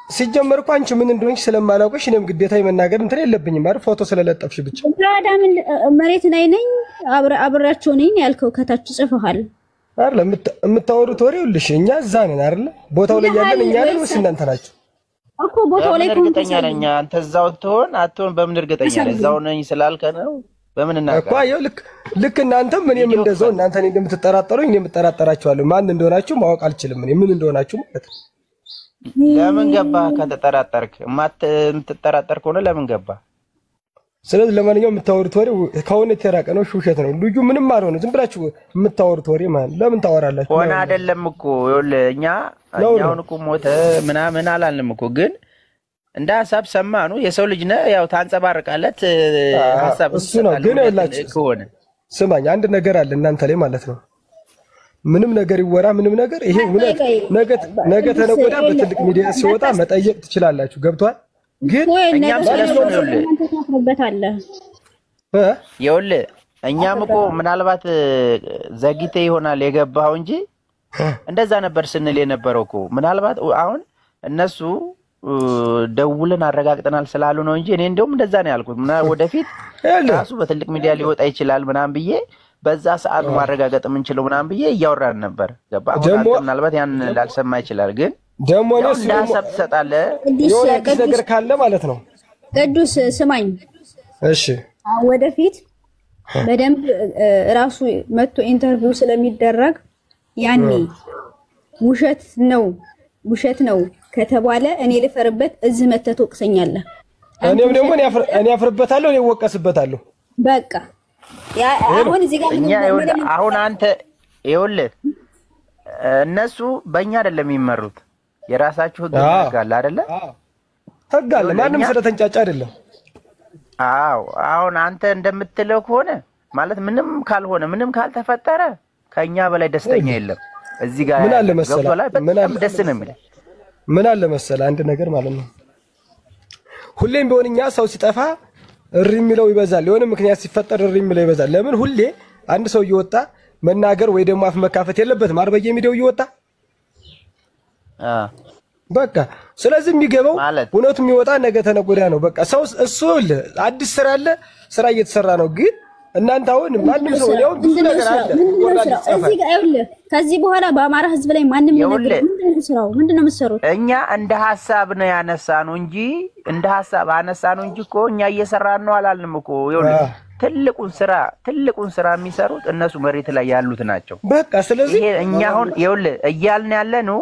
ሲጀመር እኮ አንቺ ምን እንደሆንሽ ስለማላውቅሽ እኔም ግዴታ የመናገር እንትን የለብኝም አይደል? ፎቶ ስለለጠፍሽ ብቻ ታዲያ መሬት ላይ ነኝ አብሬያቸው ነኝ ያልከው ከታች ጽፈሃል አይደል? የምታወሩት ወሬ ይኸውልሽ፣ እኛ እዛ ነን አይደል? ቦታው ላይ ያለን እኛ ነን ወይስ እናንተ ናችሁ? እኮ ቦታው ላይ እርግጠኛ ነኝ። አንተ እዛው አትሆን በምን እርግጠኛ ነኝ? እዛው ነኝ ስላልከ ነው። በምን እናውቃለን እኮ አየው። ልክ እናንተም እኔም እንደዛው እናንተ እኔ እንደምትጠራጠሩኝ እኔም እጠራጠራችኋለሁ። ማን እንደሆናችሁ ማወቅ አልችልም። እኔ ምን እንደሆናችሁ ማለት ነው። ለምን ገባህ? ከተጠራጠርክ የምትጠራጠር ከሆነ ለምን ገባህ? ስለዚህ ለማንኛውም የምታወሩት ወሬ ከእውነት የራቀ ነው፣ ውሸት ነው። ልጁ ምንም አልሆነ። ዝም ብላችሁ የምታወሩት ወሬ ማለት ለምን ታወራላችሁ? ሆነ አይደለም እኮ ይኸውልህ፣ እኛውን እኮ ሞተ ምናምን አላልንም እኮ፣ ግን እንደ ሐሳብ ሰማኑ። የሰው ልጅ ነህ፣ ያው ታንጸባርቃለት ሐሳብ እሱ ነው። ግን ያላችሁ ከሆነ ስማኝ፣ አንድ ነገር አለ እናንተ ላይ ማለት ነው። ምንም ነገር ይወራ ምንም ነገር ይሄ ነገ ተነገ ወዲያ በትልቅ ሚዲያ ሲወጣ መጠየቅ ትችላላችሁ። ገብቷል? ግን እኛም ስለሱ ነው ይኸውልህ፣ እኛም እኮ ምናልባት ዘግይተ ይሆናል የገባው እንጂ እንደዛ ነበር ስንል የነበረው እኮ። ምናልባት አሁን እነሱ ደውልን አረጋግጠናል ስላሉ ነው እንጂ እኔ እንደውም እንደዛ ነው ያልኩት። ወደፊት ራሱ በትልቅ ሚዲያ ሊወጣ ይችላል ምናምን ብዬ በዛ ሰዓት ማረጋገጥ የምንችለው ምናምን ብዬ እያወራን ነበር። ገባ? አሁን ምናልባት ያን ላልሰማ ይችላል። ግን ደሞ ነው ሐሳብ ትሰጣለህ የሆነ ነገር ካለ ማለት ነው። ቅዱስ ስማኝ እሺ፣ ወደፊት በደንብ ራሱ መጥቶ ኢንተርቪው ስለሚደረግ ያኔ ውሸት ነው ከተባለ እኔ ልፈርበት እዚህ መተህ ትወቅሰኛለህ። እኔም ደግሞ እኔ አፍርበታለሁ፣ እኔ ወቀስበታለሁ። በቃ ያ አሁን እዚህ ጋር አሁን አንተ ይኸውልህ፣ እነሱ በእኛ አይደለም የሚመሩት፣ የራሳችሁ ህግ አለ አይደለ? ህግ አለ፣ ማንም ስለተንጫጫ አይደለም። አዎ አሁን አንተ እንደምትለው ከሆነ ማለት ምንም ካልሆነ ምንም ካልተፈጠረ ከኛ በላይ ደስተኛ የለም እዚህ ጋር። ምን አለ መሰለህ፣ ደስ ነው የሚለው ምን አለ መሰለህ አንድ ነገር ማለት ነው። ሁሌም ቢሆን እኛ ሰው ሲጠፋ እሪ የሚለው ይበዛል፣ የሆነ ምክንያት ሲፈጠር እሪ የሚለው ይበዛል። ለምን ሁሌ አንድ ሰው እየወጣ መናገር ወይ ደግሞ አፍ መካፈት የለበትም አይደል? በየሚዲያው እየወጣ በቃ ስለዚህ የሚገባው እውነቱ የሚወጣ ነገ ተነገ ወዲያ ነው። በቃ ሰው እሱ አዲስ ስራ አለ፣ ስራ እየተሰራ ነው። ግን እናንተ አሁን ማንም ሰው ነው ብዙ ነገር አለ እዚህ ጋር ይኸውልህ፣ ከዚህ በኋላ በአማራ ህዝብ ላይ ማንም ነገር ምንድነው የምትሰሩት? እኛ እንደ ሐሳብ ነው ያነሳነው እንጂ እንደ ሐሳብ አነሳነው እንጂ እኮ እኛ እየሰራን ነው አላልንም እኮ። ይኸውልህ ትልቁን ስራ የሚሰሩት እነሱ መሬት ላይ ያሉት ናቸው። በቃ ስለዚህ እኛ አሁን ይኸውልህ እያልን ያለነው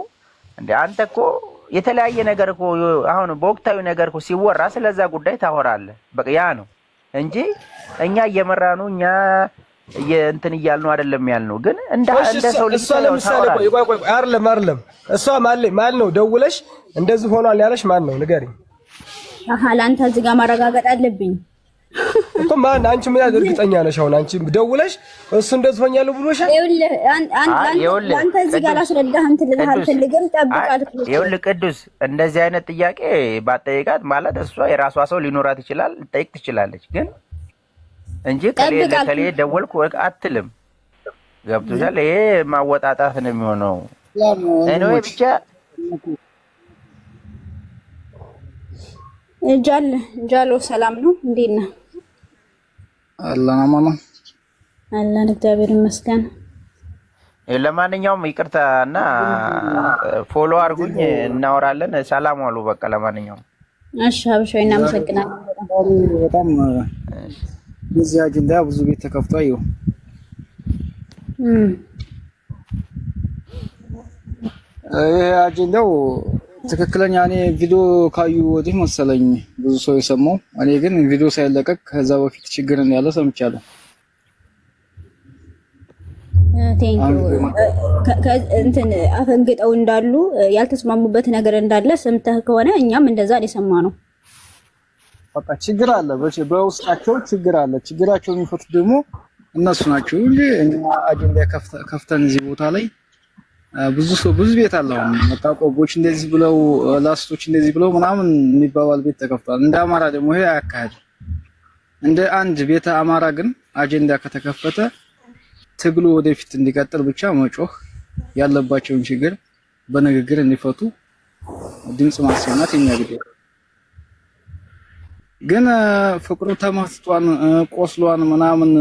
እንደ አንተ እኮ የተለያየ ነገር እኮ አሁን በወቅታዊ ነገር እኮ ሲወራ ስለዛ ጉዳይ ታወራለህ። በቃ ያ ነው እንጂ እኛ እየመራኑ እኛ እንትን እያልነው አይደለም ያልነው። ግን እንደ ሰው ልጅ ለምሳሌ ቆይ አይደለም እሷ ማን ነው ደውለሽ እንደዚህ ሆኗል ያለሽ ማን ነው ንገሪኝ። ለአንተ እዚህ ጋር ማረጋገጥ አለብኝ እኮ ማን? አንቺ ምን ያህል እርግጠኛ ነሽ? አሁን አንቺ ደውለሽ እሱ እንደዚህ ሆኛለሁ ብሎሻል? አንተ እዚህ ጋር አስረዳህ እንትን ልልሃል ፈልገን ጠብቃት። ይኸውልህ ቅዱስ፣ እንደዚህ አይነት ጥያቄ ባጠይቃት ማለት እሷ የራሷ ሰው ሊኖራት ይችላል፣ ልጠይቅ ትችላለች። ግን እንጂ ከሌ ደወልኩ አትልም። ገብቶሻል? ይሄ ማወጣጣት ነው የሚሆነው። እኔ ብቻ ጃሎ ሰላም ነው፣ እንዴት ነህ? አላህ ማማ አላህ እግዚአብሔር ይመስገን። ለማንኛውም ይቅርታና ፎሎ አድርጉኝ እናወራለን። ሰላም ዋሉ። በቃ ለማንኛውም እሺ ሀበሻዊ እናመሰግናለን በጣም በዚህ አጀንዳ ብዙ ቤት ተከፍቷል። ይኸው ይሄ አጀንዳው ትክክለኛ እኔ ቪዲዮ ካዩ ወዲህ መሰለኝ ብዙ ሰው የሰማው። እኔ ግን ቪዲዮ ሳይለቀቅ ከዛ በፊት ችግር እንዳለ ሰምቻለሁ። እንትን አፈንግጠው እንዳሉ ያልተስማሙበት ነገር እንዳለ ሰምተህ ከሆነ እኛም እንደዛ የሰማነው። በቃ ችግር አለ፣ በውስጣቸው ችግር አለ። ችግራቸው የሚፈቱት ደግሞ እነሱ ናቸው እንጂ እኛ አጀንዳ ከፍተን እዚህ ቦታ ላይ ብዙ ቤት አለው። መጣቆቦች እንደዚህ ብለው ላስቶች እንደዚህ ብለው ምናምን የሚባባል ቤት ተከፍቷል። እንደ አማራ ደግሞ ይሄ አያካሂድ። እንደ አንድ ቤተ አማራ ግን አጀንዳ ከተከፈተ ትግሉ ወደፊት እንዲቀጥል ብቻ መጮህ ያለባቸውን ችግር በንግግር እንዲፈቱ ድምጽ ማሰማት የሚያግደው። ግን ፍቅሩ ተመትቷን ቆስሏን ምናምን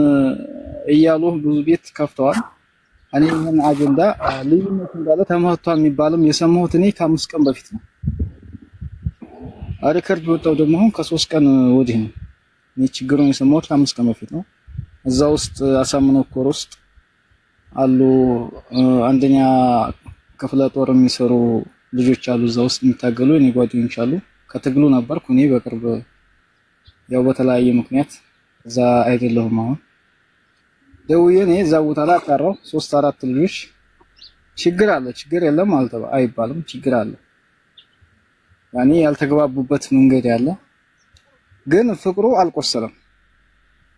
እያሉ ብዙ ቤት ከፍተዋል። እኔ ምን አጀንዳ ልዩነት እንዳለ ተመቷን የሚባልም የሰማሁት እኔ ከ5 ቀን በፊት ነው። ሪከርድ ወጣው ደግሞ ከ3 ቀን ወዲህ ነው። እኔ ችግሩን የሰማሁት ከ5 ቀን በፊት ነው። እዛ ውስጥ አሳምነው ኮር ውስጥ አሉ አንደኛ ክፍለ ጦር የሚሰሩ ልጆች አሉ። እዛ ውስጥ የሚታገሉ እኔ ጓደኞች አሉ። ከትግሉ ነበርኩ እኔ በቅርብ ያው በተለያየ ምክንያት እዛ አይደለሁም። አሁን ደውዬ እኔ እዛ ቦታ ላይ አጣራው 3-4 ልጆች ችግር አለ፣ ችግር የለም አይባልም፣ ችግር አለ። ያኔ ያልተግባቡበት መንገድ ያለ ግን ፍቅሩ አልቆሰለም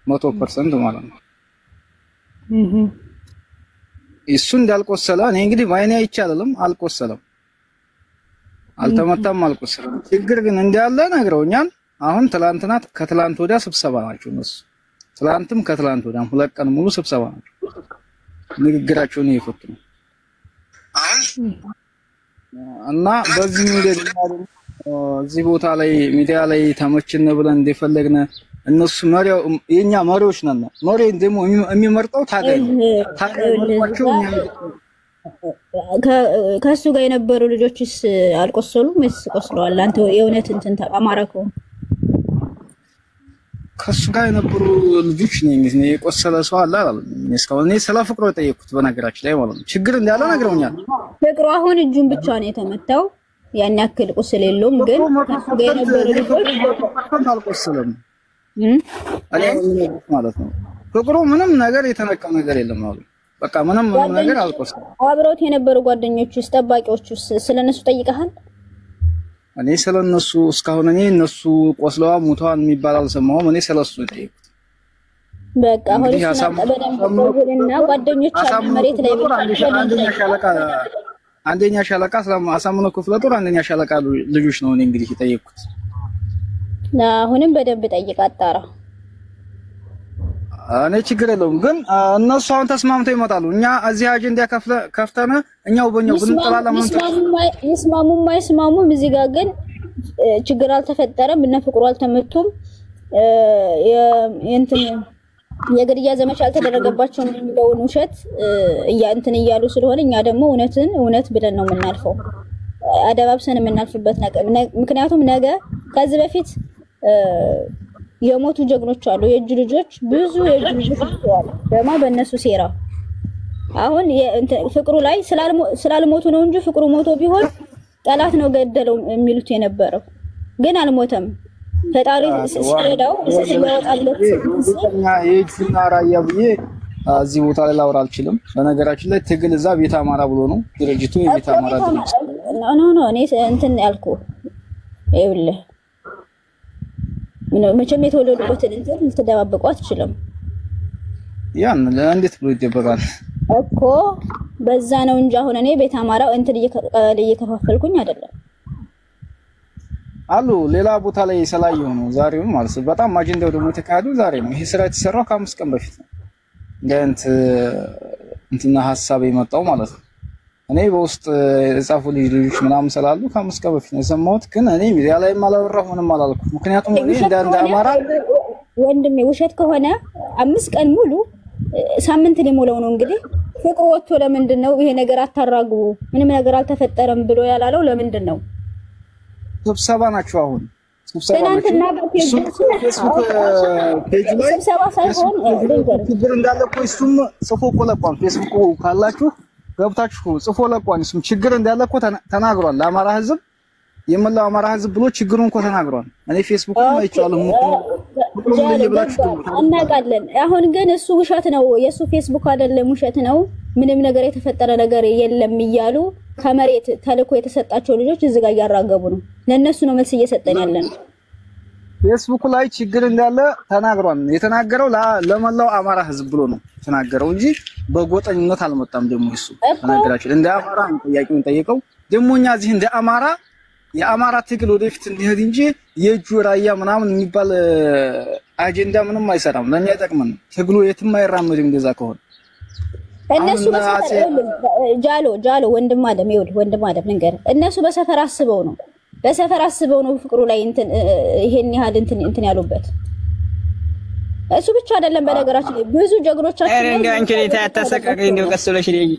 100% ማለት ነው። እሱ እንዳልቆሰለ እኔ እንግዲህ ባይኔ አይቻልም፣ አልቆሰለም፣ አልተመታም፣ አልቆሰለም። ችግር ግን እንዳለ ነግረውኛል። አሁን ትላንትና ከትላንት ወዲያ ስብሰባ ናቸው እነሱ። ትላንትም ከትላንት ወዲያም 2 ቀን ሙሉ ስብሰባ ናቸው። ንግግራቸውን እየፈቱ ነው። እና በዚህ መንገድ እዚህ ቦታ ላይ ሚዲያ ላይ ተመችነ ብለን እንደፈለግነ እነሱ መሪው የኛ መሪዎች ነን። መሪው ደግሞ የሚመርጠው ታጋይ ነው። ከሱ ጋር የነበሩ ልጆችስ አልቆሰሉም ወይስ ቆስለዋል? አንተ የእውነት እንትን አማራኮ ከሱ ጋር የነበሩ ልጆች ነኝ የቆሰለ ሰው አለ አይደል? እስካሁን ስለ ፍቅሩ የጠየኩት በነገራችን ላይ ማለት ነው። ችግር እንዳለ ነግረውኛል። ፍቅሩ አሁን እጁን ብቻ ነው የተመታው፣ ያን ያክል ቁስል የለውም። ግን ከሱ ጋር የነበሩ ልጆች አልቆሰለም ማለት ነው። ፍቅሩ ምንም ነገር የተነካ ነገር የለም ማለት በቃ ምንም ነገር አልቆሰለም። አብረውት የነበሩ ጓደኞቹስ ጠባቂዎቹስ ስለነሱ ጠይቀሃል? እኔ ስለነሱ እስካሁን እኔ እነሱ ቆስለዋ ሙተዋን የሚባል አልሰማሁም። እኔ ስለሱ ጠይቁት በቃ አሁን እና ጓደኞች መሬት ላይ አንደኛ ሻለቃ አሳምነው ክፍለ ጦር አንደኛ ሻለቃ ልጆች ነው እኔ እንግዲህ የጠየቁት። አሁንም በደንብ ጠይቅ አጣራ። እኔ ችግር የለውም ግን እነሱ አሁን ተስማምተው ይመጣሉ። እኛ እዚህ አጀንዳ ከፍተና እኛው በእኛው ብንጠላላ ይስማሙም አይስማሙም እዚህ ጋር ግን ችግር አልተፈጠረም። እና ፍቅሩ አልተመቱም። እንትን የግድያ ዘመቻ አልተደረገባቸው የሚለውን ውሸት እንትን እያሉ ስለሆነ እኛ ደግሞ እውነት ብለን ነው የምናልፈው። አደባብሰን የምናልፍበት ነገር ምክንያቱም ነገ ከዚህ በፊት የሞቱ ጀግኖች አሉ። የእጅ ልጆች ብዙ የእጅ ልጆች ተዋል ደማ በእነሱ ሴራ። አሁን ፍቅሩ ላይ ስላልሞቱ ነው እንጂ ፍቅሩ ሞቶ ቢሆን ጠላት ነው ገደለው የሚሉት የነበረው ግን አልሞተም። ፈጣሪ ሲሄዳው ሲያወጣለት የእጅና ራያ ብዬ እዚህ ቦታ ላይ ላወራ አልችልም። በነገራችን ላይ ትግል እዛ ቤተ አማራ ብሎ ነው ድርጅቱ የቤተ አማራ ድርጅት ኖ እኔ እንትን ያልኩ ይኸውልህ መቼም የተወለዱበትን እንትን ልትደባበቁ አትችልም። ያን ለእንዴት ብሎ ይደበቃል እኮ በዛ ነው እንጂ አሁን እኔ ቤተ አማራው እንትን እየከፋፈልኩኝ አይደለም አሉ ሌላ ቦታ ላይ ሰላየው ነው ዛሬው ማለት ነው። በጣም አጀንዳው ደግሞ የተካሄደው ዛሬ ነው። ይሄ ስራ የተሰራው ከ5 ቀን በፊት ነው። እንትና ሐሳብ የመጣው ማለት ነው። እኔ በውስጥ የጻፉ ልጆች ምናምን ስላሉ ከ5 ቀን በፊት ነው የሰማሁት። ግን እኔ ሚዲያ ላይ ማላወራሁ ምንም አላልኩ። ምክንያቱም እኔ እንደ አማራ ወንድሜ ውሸት ከሆነ 5 ቀን ሙሉ ሳምንት ሊሞላው ነው እንግዲህ ፍቅሩ ወጥቶ ለምንድነው ይሄ ነገር አታራጉ ምንም ነገር አልተፈጠረም ብሎ ያላለው ለምንድነው? ስብሰባ ናቸው አሁን ትናንትና በፌስቡክ ፔጅ ላይ ስብሰባ ሳይሆን ችግር እንዳለ እኮ እሱም ጽፎ እኮ ለቋል። ፌስቡክ ካላችሁ ገብታችሁ ጽፎ ለቋል። እሱም ችግር እንዳለ እኮ ተናግሯል። ለአማራ ህዝብ የመላው አማራ ህዝብ ብሎ ችግሩን እኮ ተናግሯል። እኔ ፌስቡክ ላይ አይቻለሁ እናውቃለን። አሁን ግን እሱ ውሸት ነው የሱ ፌስቡክ አይደለም ውሸት ነው ምንም ነገር የተፈጠረ ነገር የለም እያሉ ከመሬት ተልኮ የተሰጣቸው ልጆች እዚህ ጋር ያራገቡ ነው። ለነሱ ነው መልስ እየሰጠን ያለን። ፌስቡክ ላይ ችግር እንዳለ ተናግሯል። የተናገረው ለመላው አማራ ህዝብ ብሎ ነው ተናገረው እንጂ በጎጠኝነት አልመጣም። ደግሞ እሱ ተናገራችሁ እንደ አማራ ጥያቄውን ጠየቀው። ደሞኛ እዚህ እንደ አማራ የአማራ ትግል ወደፊት እንዲሄድ እንጂ የጁ ራያ ምናምን የሚባል አጀንዳ ምንም አይሰራም። ለኛ ይጠቅመን ትግሉ የትም አይራመድም እንደዛ ከሆነ እነሱ ጃሎ ወንድም አለም ይወድ ወንድም አለም ነገር እነሱ በሰፈር አስበው ነው ፍቅሩ ላይ እንትን ይሄን ያህል እንትን ያሉበት እሱ ብቻ አይደለም። በነገራችን ላይ ብዙ ጀግኖቻችን እንደ አንቺ ላይ ታያታሰቀቀኝ እንደው ቀስለሽ ልይ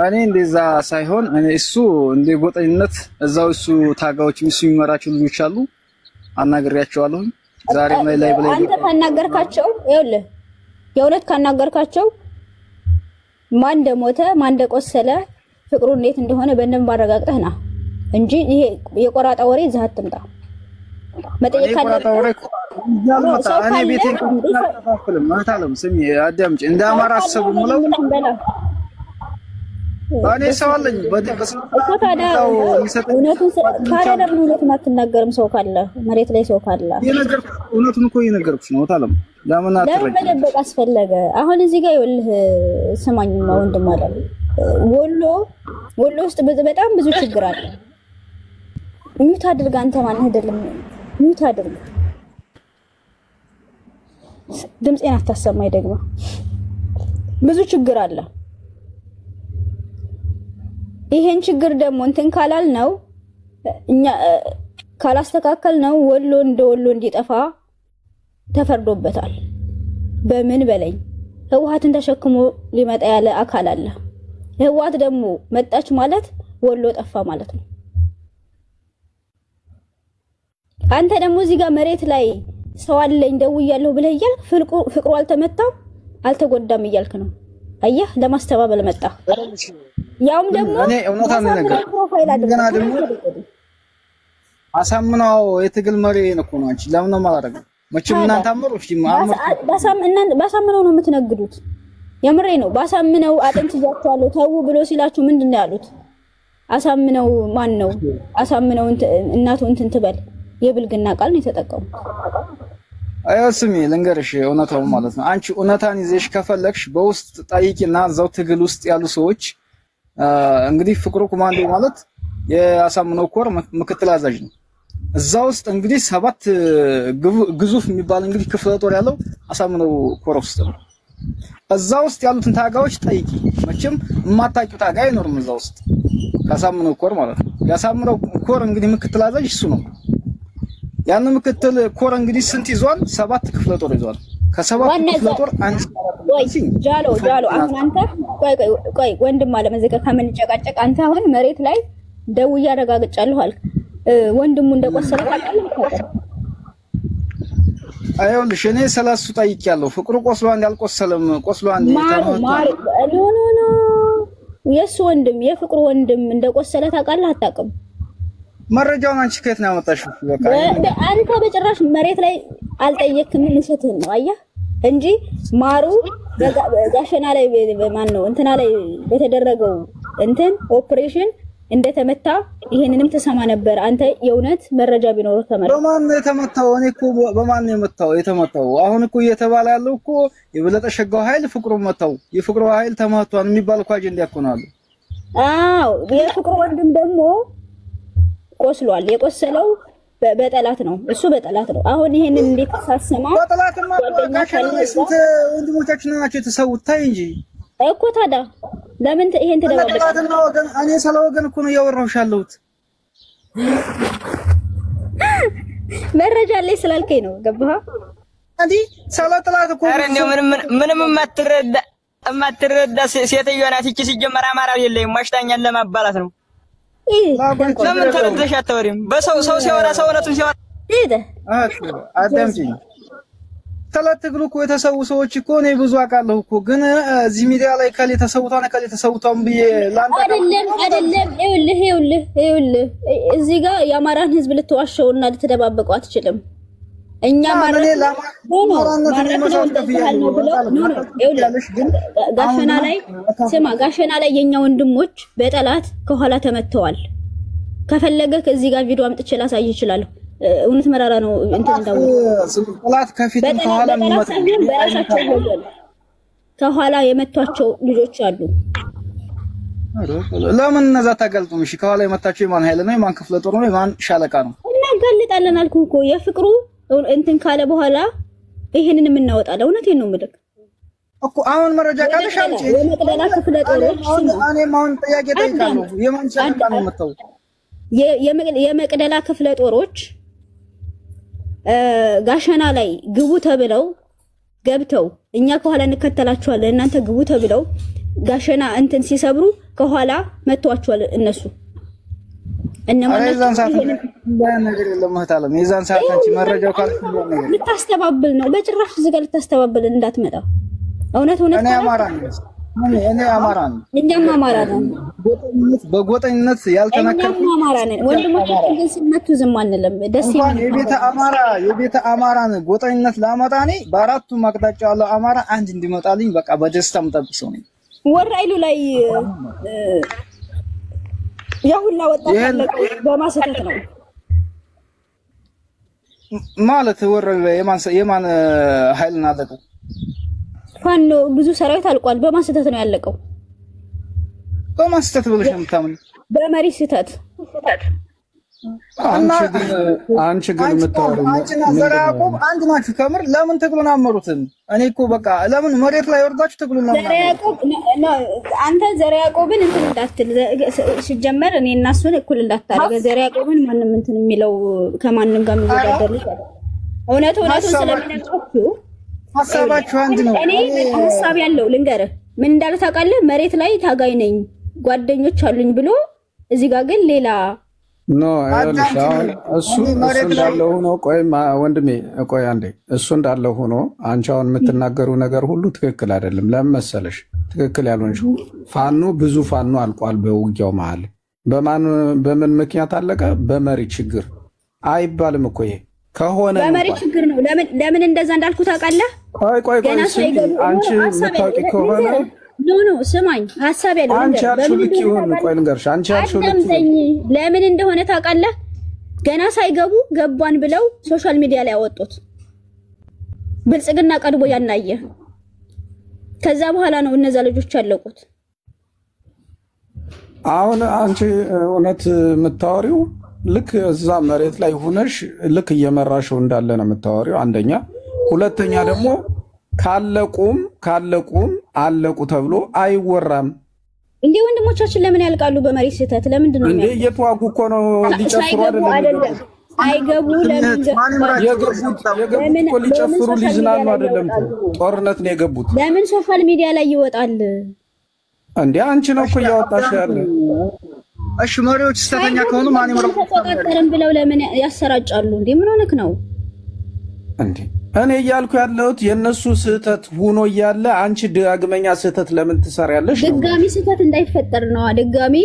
እኔ እንደዛ ሳይሆን እኔ እሱ እንደ ጎጠኝነት እዛው እሱ ታጋዎች እሱ የሚመራቸው ልጆች አሉ አናግሬያቸዋለሁ። ዛሬ ላይ ብለ አንተ ካናገርካቸው ይኸውልህ የእውነት ካናገርካቸው ማን እንደሞተ ማን እንደቆሰለ ፍቅሩ እንዴት እንደሆነ በእንደም ባረጋግጠህ ና እንጂ ይሄ የቆራጣ ወሬ እዛ አትምጣ። መጠየቅ ካለበት እኔ ቤቴን ከተፋፈለም ማታለም ስሚ አዳምጪ እንደ አማራ አሰቡ ምለው እኔ ሰው አለኝ እውነቱን አትናገርም። ሰው ካለ መሬት ላይ ሰው ካለ እውነቱን እኮ እየነገርኩሽ ነው። ታለም ለምን መደበቅ አስፈለገ? አሁን እዚህ ጋር ይኸውልህ ስማኝማ ወንድም አለ ወሎ ውስጥ በጣም ብዙ ችግር አለ። ሚውት አድርግ አንተ ማን አይደለም ሚውት አድርግ ድምጼን አታሰማኝ። ደግሞ ብዙ ችግር አለ። ይሄን ችግር ደግሞ እንትን ካላል ነው እኛ ካላስተካከል ነው ወሎ እንደወሎ እንዲጠፋ ተፈርዶበታል። በምን በለኝ ህወሓትን ተሸክሞ ሊመጣ ያለ አካል አለ። ህወሓት ደግሞ መጣች ማለት ወሎ ጠፋ ማለት ነው። አንተ ደግሞ እዚህ ጋር መሬት ላይ ሰው አለኝ ደውያለሁ ብለህ እያልክ ፍቅሩ አልተመታም አልተጎዳም እያልክ ነው። አየህ ለማስተባበል መጣ። ያውም ደግሞ እኔ እውነታን ነገር ገና ደግሞ አሳምነው የትግል መሪ ነው አንቺ ለምን ነው ማላረግ መቼም እናንተ አመሮች ባሳምነው ነው የምትነግዱት። የምሬ ነው። ባሳምነው አጥንት ይያቻለሁ ተው ብሎ ሲላችሁ ምንድነው ያሉት? አሳምነው ማን ነው? አሳምነው እናቱ እንትን ትበል የብልግና ቃል ነው የተጠቀሙ። ስሚ ልንገርሽ እውነታው ማለት ነው። አንቺ እውነታን ይዘሽ ከፈለክሽ በውስጥ ጠይቂና እዛው ትግል ውስጥ ያሉ ሰዎች እንግዲህ ፍቅሩ ኮማንዶ ማለት የአሳምነው ኮር ምክትል አዛዥ ነው። እዛ ውስጥ እንግዲህ 7 ግዙፍ የሚባል እንግዲህ ክፍለ ጦር ያለው አሳምነው ኮር ውስጥ ነው። እዛ ውስጥ ያሉትን ታጋዎች ጠይቂ። መቼም የማታውቂው ታጋ አይኖርም እዛ ውስጥ ከአሳምነው ኮር ማለት ነው። የአሳምነው ኮር እንግዲህ ምክትል አዛዥ እሱ ነው። ያን ምክትል ኮር እንግዲህ ስንት ይዟል? 7 ክፍለ ጦር ይዟል። ከ7 ክፍለ ጦር አንድ ጃሎ አሁን አንተ ቆይ ወንድም አለ መዘከ ከመንጨቃጨቅ አንተ አሁን መሬት ላይ ደውዬ አረጋግጫለሁ አልክ። ወንድሙ እንደቆሰለ ታውቃለህ? አይውልሽ እኔ ሰላሱ ጠይቄያለሁ። ፍቅሩ ቆስሎ እንዳልቆሰለም ቆስሎ አንድ ማር ኖ የሱ ወንድም የፍቅሩ ወንድም እንደቆሰለ ታውቃለህ አታውቅም? መረጃውን አንቺ ከየት ነው ያመጣሽው? በቃ አንተ በጭራሽ መሬት ላይ አልጠየቅክም። ምንሰትህን ነው አየህ እንጂ ማሩ ጋሸና ላይ ማን ነው እንትና ላይ በተደረገው እንትን ኦፕሬሽን እንደተመታ ይሄንንም ተሰማ ነበር። አንተ የእውነት መረጃ ቢኖር ተመረ በማን ነው የተመታው? እኔ እኮ በማን ነው የተመታው? አሁን እኮ እየተባለ ያለው እኮ የበለጠ ሸጋው ኃይል ፍቅሩ መታው የፍቅሩ ኃይል ተመቷን የሚባል እኮ አጀንዳ ያኮናሉ። አዎ የፍቅሩ ወንድም ደግሞ ቆስሏል። የቆሰለው በጠላት ነው። እሱ በጠላት ነው። አሁን ይሄንን እንዴት ተሳሰማ? በጠላትማ ጋሸና ስንት ወንድሞቻችን ናቸው የተሰውት ታይ እንጂ እኮ ታዲያ ለምን ይሄን ተደባበቀ? ጠላትና ወገን እኔ ስለ ወገን እኮ ነው ያወራሁሽ ያለሁት። መረጃ ላይ ስላልከኝ ነው ገባህ? አንዲ ሰላጥላት እኮ ኧረ እንደው ምንም የማትረዳ ሴትዮ ናት እቺ። ሲጀመር አማራ የለም ማሽታኛን ለማባላት ነው። ለምን ተረድተሽ አታወሪም? በሰው ሲያወራ ሰውነቱን ሲያወራ አዳምጪኝ። ተለትግሉ እኮ የተሰው ሰዎች እኮ ነው ብዙ አውቃለሁ እኮ ግን እዚህ ሚዲያ ላይ ካለ ተሰውቷን ብዬ ላንተ አይደለም። ይኸውልህ እዚህ ጋር የአማራን ህዝብ ልትዋሸውና ልትደባበቀው አትችልም። እኛ ጋሸና ላይ የኛ ወንድሞች በጠላት ከኋላ ተመተዋል። ከፈለገ ከዚህ ጋር ቪዲዮ አምጥቼ ላሳይ ይችላል። እውነት መራራ ነው እንትን እንዳው ጠላት ከፊትም ከኋላ በራሳቸው ወገን ከኋላ የመቷቸው ልጆች አሉ። ለምን እነዛ ታገልጡም? እሺ ከኋላ የመታቸው የማን ኃይል ነው? የማን ክፍለ ጦር ነው? የማን ሻለቃ ነው? እናጋልጣለን አልኩህ እኮ የፍቅሩ እንትን ካለ በኋላ ይሄንን የምናወጣው እውነቴን ነው የምልህ እኮ። አሁን መረጃ ካለሽ አንቺ የመቅደላ ክፍለ ጦሮች እኔም አሁን ጥያቄ ጠይቃለሁ። የማን ሻለቃ ነው የመታው? የመቅደላ ክፍለ ጦሮች ጋሸና ላይ ግቡ ተብለው ገብተው እኛ ከኋላ እንከተላቸዋለን እናንተ ግቡ ተብለው ጋሸና እንትን ሲሰብሩ ከኋላ መቷቸዋል እነሱ የዛን ሰዓት ነገር የለም እህታለም። የዛን ሰዓት አንቺ መረጃው ካልኩ ነገር ልታስተባብል ነው። በጭራሽ እዚህ ጋር ልታስተባብል እንዳትመጣ። እውነት እኔ አማራ ነኝ። እኛም አማራ ነን። በጎጠኝነት ያልተነከርኩ እኛም አማራ ነን። ወንድሞቻችን ግን ሲመቱ ዝም አንልም። ደስ ይላል። የቤተ አማራን ጎጠኝነት ላመጣ ነኝ። በአራቱም አቅጣጫ ያለው አማራ አንድ እንዲመጣልኝ በቃ በደስታ የምጠብቅ ሰው ነኝ። ወራይሉ ላይ ያሁላ ወጣት ያለቀው በማሰተት ነው ማለት ወራይሉ ላይ የማን ኃይል አለቀው? ፋኖ ብዙ ሰራዊት አልቋል። በማሰተት ነው ያለቀው። በማሰተት ብለሽ የምታምን በመሪ ስህተት አንቺ ግን የምታወሪው አንቺና ዘራ ያዕቆብ አንድ ናችሁ። ከምር ለምን ትግሉን አመሩትም? እኔ እኮ በቃ ለምን መሬት ላይ ወርዳችሁ ትግሉን ዘራ ያዕቆብ አንተ ዘራ ያዕቆብን እንትን እንዳትል ሲጀመር እኔ እና እሱን እኩል እንዳታረገ። ዘራ ያዕቆብን ማንንም እንትን የሚለው ከማንንም ጋር የሚወዳደር እውነቱን ስለሚነግራችሁ ሐሳባችሁ አንድ ነው። እኔ ሐሳብ ያለው ልንገርህ ምን እንዳለ ታውቃለህ? መሬት ላይ ታጋይ ነኝ ጓደኞች አሉኝ ብሎ እዚህ ጋር ግን ሌላ ኖ አይልሽ። እሱ እንዳለው ሆኖ ቆይ ወንድሜ ቆይ አንዴ። እሱ እንዳለው ሆኖ አንቺ አሁን የምትናገሩ ነገር ሁሉ ትክክል አይደለም። ለምን መሰለሽ? ትክክል ያልሆንሽው ፋኖ ብዙ ፋኖ አልቋል በውጊያው መሀል። በምን ምክንያት አለቀ? በመሪ ችግር አይባልም እኮ ይሄ ከሆነ በመሪ ችግር ነው። ለምን እንደዛ እንዳልኩ ታውቃለህ? ቆይ አንቺ የምታውቂ ከሆነ ኖ ስማኝ፣ ሐሳብ ያለው አንቺ አልሽው ልክ ይሁን። ቆይ ልንገርሽ፣ አንቺ አልሽው ልክ ለምን እንደሆነ ታውቃለህ? ገና ሳይገቡ ገባን ብለው ሶሻል ሚዲያ ላይ አወጡት። ብልጽግና ቀድቦ ያናየ ከዛ በኋላ ነው እነዛ ልጆች ያለቁት። አሁን አንቺ እውነት የምታወሪው ልክ እዛ መሬት ላይ ሆነሽ ልክ እየመራሽው እንዳለ ነው የምታወሪው። አንደኛ፣ ሁለተኛ ደግሞ ካለቁም አለቁ ተብሎ አይወራም። እንዴ ወንድሞቻችን ለምን ያልቃሉ በመሬት ስህተት? ለምንድን ነው እንዴ? እየተዋጉ እኮ ነው ሊጨፍሩ አይደለም? አይገቡ ለምን የገቡት እኮ ሊጨፍሩ ሊዝናኑ አይደለም እኮ ጦርነት ነው የገቡት። ለምን ሶሻል ሚዲያ ላይ ይወጣል እንዴ? አንቺ ነው እኮ እያወጣሽ ያለ። እሺ መሪዎች ስተተኛ ከሆኑ ማን ይመረቁ ተቆጣጠረን ብለው ለምን ያሰራጫሉ? እንዴ ምን ሆነክ ነው እንዴ? እኔ እያልኩ ያለሁት የነሱ ስህተት ሆኖ እያለ አንቺ ዳግመኛ ስህተት ለምን ትሰሪያለሽ? ድጋሚ ስህተት እንዳይፈጠር ነው። ድጋሚ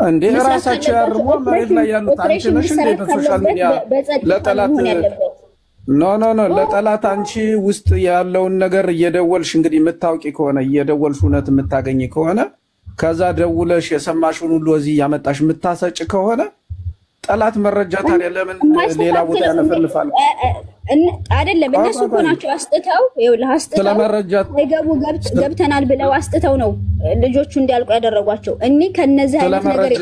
እንዴ ራሳቸው ያርሙ መሬት ላይ ያሉት አንቺ ነሽ እንዴ? በሶሻል ሚዲያ ለጠላት ኖ ለጠላት አንቺ ውስጥ ያለውን ነገር እየደወልሽ እንግዲህ የምታውቂ ከሆነ እየደወልሽ እውነት የምታገኝ ከሆነ ከዛ ደውለሽ የሰማሽውን ሁሉ እዚህ ያመጣሽ የምታሰጭ ከሆነ ጠላት መረጃ ታዲያ ለምን ሌላ ቦታ ያነፈልፋል? አይደለም እነሱ እኮ ናቸው አስጥተው ስለመረጃ አይገቡ ገብተናል ብለው አስጥተው ነው ልጆቹ እንዲያልቁ ያደረጓቸው። እኔ ከነዚህ አይነት ነገር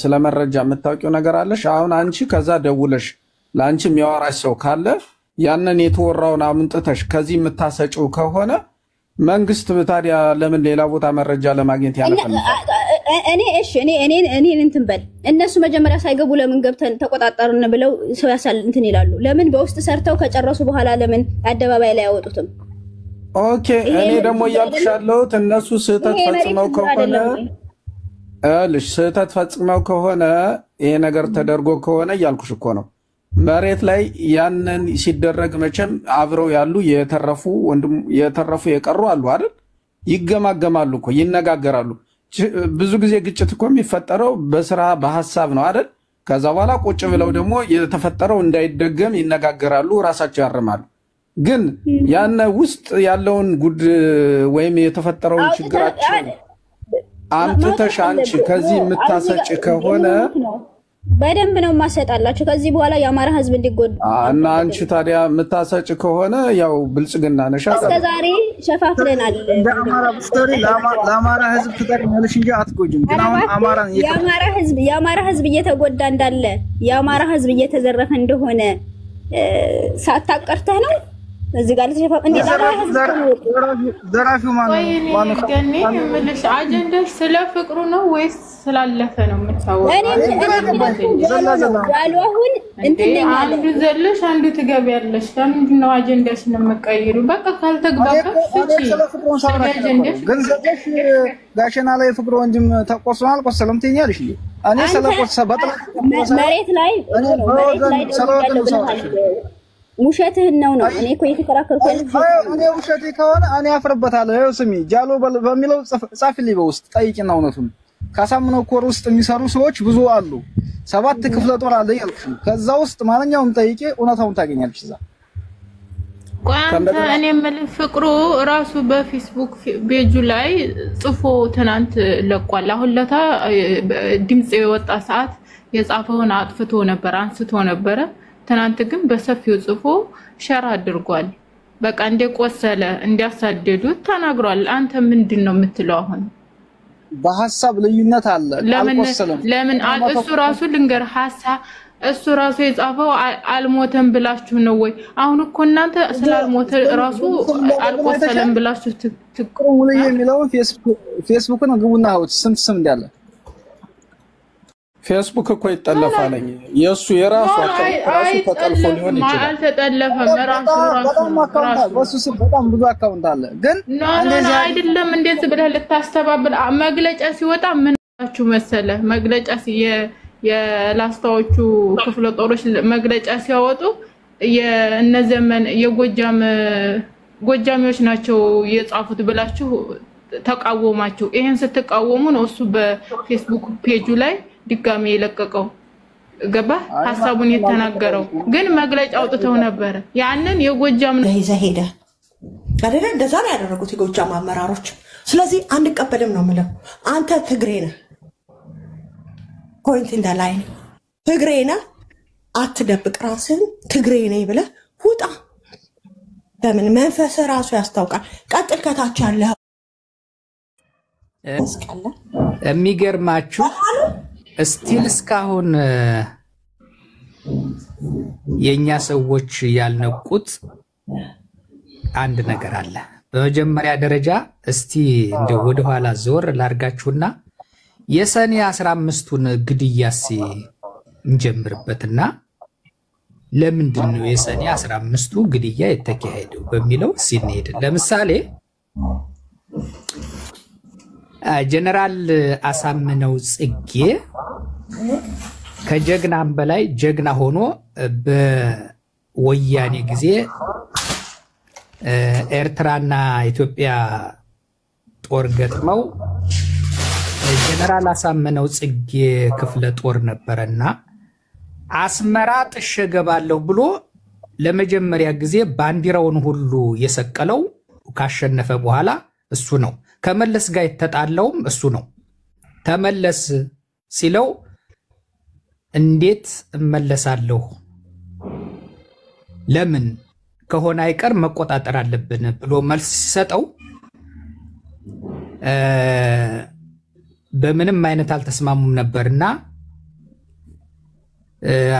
ስለመረጃ የምታውቂው ነገር አለሽ? አሁን አንቺ ከዛ ደውለሽ ለአንቺ የሚያወራሽ ሰው ካለ ያንን የተወራውን አምጥተሽ ከዚህ የምታሰጪው ከሆነ መንግስት ታዲያ ለምን ሌላ ቦታ መረጃ ለማግኘት ያነፈልፋል? እኔ እንትን በል እነሱ መጀመሪያ ሳይገቡ ለምን ገብተን ተቆጣጣሩን ብለው ሰው ያሳል እንትን ይላሉ ለምን በውስጥ ሰርተው ከጨረሱ በኋላ ለምን አደባባይ ላይ ያወጡትም ኦኬ እኔ ደግሞ ያልኩሻለሁ እነሱ ስህተት ፈጽመው ከሆነ ስህተት ፈጽመው ከሆነ ይሄ ነገር ተደርጎ ከሆነ ያልኩሽ እኮ ነው መሬት ላይ ያንን ሲደረግ መቼም አብረው ያሉ የተረፉ የቀሩ አሉ አይደል ይገማገማሉ እኮ ይነጋገራሉ ብዙ ጊዜ ግጭት እኮ የሚፈጠረው በስራ በሐሳብ ነው አይደል ከዛ በኋላ ቁጭ ብለው ደግሞ የተፈጠረው እንዳይደገም ይነጋገራሉ ራሳቸው ያርማሉ ግን ያነ ውስጥ ያለውን ጉድ ወይም የተፈጠረው ችግራቸው አምጥተሽ አንቺ ከዚህ የምታሰጭ ከሆነ በደንብ ነው ማሰጣላችሁ ከዚህ በኋላ የአማራ ህዝብ እንዲጎዳ እና አንቺ ታዲያ የምታሰጭ ከሆነ ያው ብልጽግና ነሽ እስከዛሬ ሸፋፍለናል ለአማራ ህዝብ ትጠቅሚያለሽ እንጂ አትጎጂም ግን አሁን የአማራ ህዝብ እየተጎዳ እንዳለ የአማራ ህዝብ እየተዘረፈ እንደሆነ ሳታቀርተህ ነው እዚህ ጋር ለተሸፋፍ እንዴ ዘራፊው ማን ገኔ ምልሽ አጀንዳሽ ስለ ፍቅሩ ነው ወይስ ስላለፈ ነው የምታወራው ያሉን አንዱ ዘለሽ አንዱ ትገቢያለሽ ለምንድን ነው አጀንዳሽን የምትቀይሩ በቃ ካልተግባባሽ ስለ ፍቅሩ ሳወራሽ ግን ዘለሽ ጋሸና ላይ ፍቅሩ ወንድም ተቆስሏል አልቆሰለም ትኛለሽ እንዴ እኔ ስለቆሰ በጥራት መሬት ላይ ውሸትህን ነው እኔ እኮ እየተከራከርኩ ያለው እኔ ውሸቴ ከሆነ እኔ አፍርበታለሁ ይኸው ስሚ ጃሎ በሚለው ጻፍልኝ በውስጥ ጠይቂና እውነቱን ካሳምነው ኮር ውስጥ የሚሰሩ ሰዎች ብዙ አሉ 7 ክፍለ ጦር አለ ያልኩሽ ከዛ ውስጥ ማንኛውም ጠይቄ እውነታውን ታገኛለሽ እዛ ቋንቋ እኔ የምልህ ፍቅሩ ራሱ በፌስቡክ ፔጁ ላይ ጽፎ ትናንት ለቋል አሁን ለታ ድምጽ የወጣ ሰዓት የጻፈውን አጥፍቶ ነበር አንስቶ ነበር ትናንት ግን በሰፊው ጽፎ ሸር አድርጓል በቃ እንደቆሰለ እንዲያሳደዱት ተናግሯል አንተ ምንድነው የምትለው አሁን በሐሳብ ልዩነት አለ ለምን እሱ ራሱ ልንገር ሐሳብ እሱ ራሱ የጻፈው አልሞተም ብላችሁ ነው ወይ አሁን እኮ እናንተ ስላልሞተ ራሱ አልቆሰለም ብላችሁ ትክክሩ የሚለው ፌስቡክን ግቡና አውት ስም እንዳለ ፌስቡክ እኮ ይጠለፋለኝ የሱ የራሱ ተጠልፎ ሊሆን ይችላል አልተጠለፈም ራሱ በጣም ብዙ አካውንት አለ ግን እንደዚህ አይደለም እንደዚህ ብለህ ልታስተባብል መግለጫ ሲወጣ ምን አችሁ መሰለ መግለጫ የላስታዎቹ ክፍለ ጦሮች መግለጫ ሲያወጡ የነዘመን የጎጃሚዎች ናቸው የጻፉት ብላችሁ ተቃወማችሁ ይሄን ስትቃወሙ ነው እሱ በፌስቡክ ፔጁ ላይ ድጋሚ የለቀቀው ገባ ሐሳቡን የተናገረው ግን መግለጫ አውጥተው ነበር ያንን የጎጃም ይዘ ሄደ አይደለ እንደዛ ነው ያደረጉት የጎጃም አመራሮች ስለዚህ አንቀበልም ነው ማለት አንተ ትግሬ ነህ ፖይንት ኢን ዘ ላይን ትግሬ ነህ አትደብቅ ራስህን ትግሬ ነኝ ብለህ ውጣ በምን መንፈስ ራሱ ያስታውቃል ቀጥል ከታች ያለ የሚገርማችሁ ስቲል እስካሁን የኛ ሰዎች ያልነቁት አንድ ነገር አለ በመጀመሪያ ደረጃ እስቲ እንደ ወደ ኋላ ዞር ላርጋችሁና የሰኔ 15ቱን ግድያሲ እንጀምርበትና ለምንድን ነው የሰኔ 15ቱ ግድያ የተካሄደው በሚለው ሲነሄድ ለምሳሌ ጀነራል አሳምነው ጽጌ ከጀግናም በላይ ጀግና ሆኖ በወያኔ ጊዜ ኤርትራና ኢትዮጵያ ጦር ገጥመው ጀነራል አሳምነው ጽጌ ክፍለ ጦር ነበርና አስመራ ተሸገባለሁ ብሎ ለመጀመሪያ ጊዜ ባንዲራውን ሁሉ የሰቀለው ካሸነፈ በኋላ እሱ ነው ከመለስ ጋር የተጣላውም እሱ ነው ተመለስ ሲለው እንዴት እመለሳለሁ ለምን ከሆነ አይቀር መቆጣጠር አለብን ብሎ መልስ ሲሰጠው በምንም አይነት አልተስማሙም ነበርና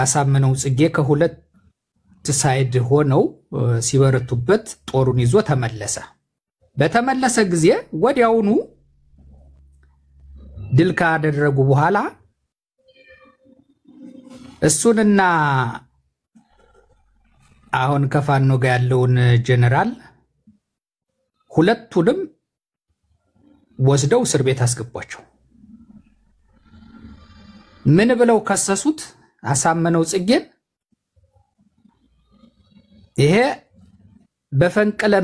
አሳምነው ጽጌ ከሁለት ሳይድ ሆነው ሲበረቱበት ጦሩን ይዞ ተመለሰ በተመለሰ ጊዜ ወዲያውኑ ድል ካደረጉ በኋላ እሱንና አሁን ከፋኖ ጋር ያለውን ጀነራል ሁለቱንም ወስደው እስር ቤት አስገቧቸው። ምን ብለው ከሰሱት? አሳመነው ጽጌን ይሄ በፈንቅለ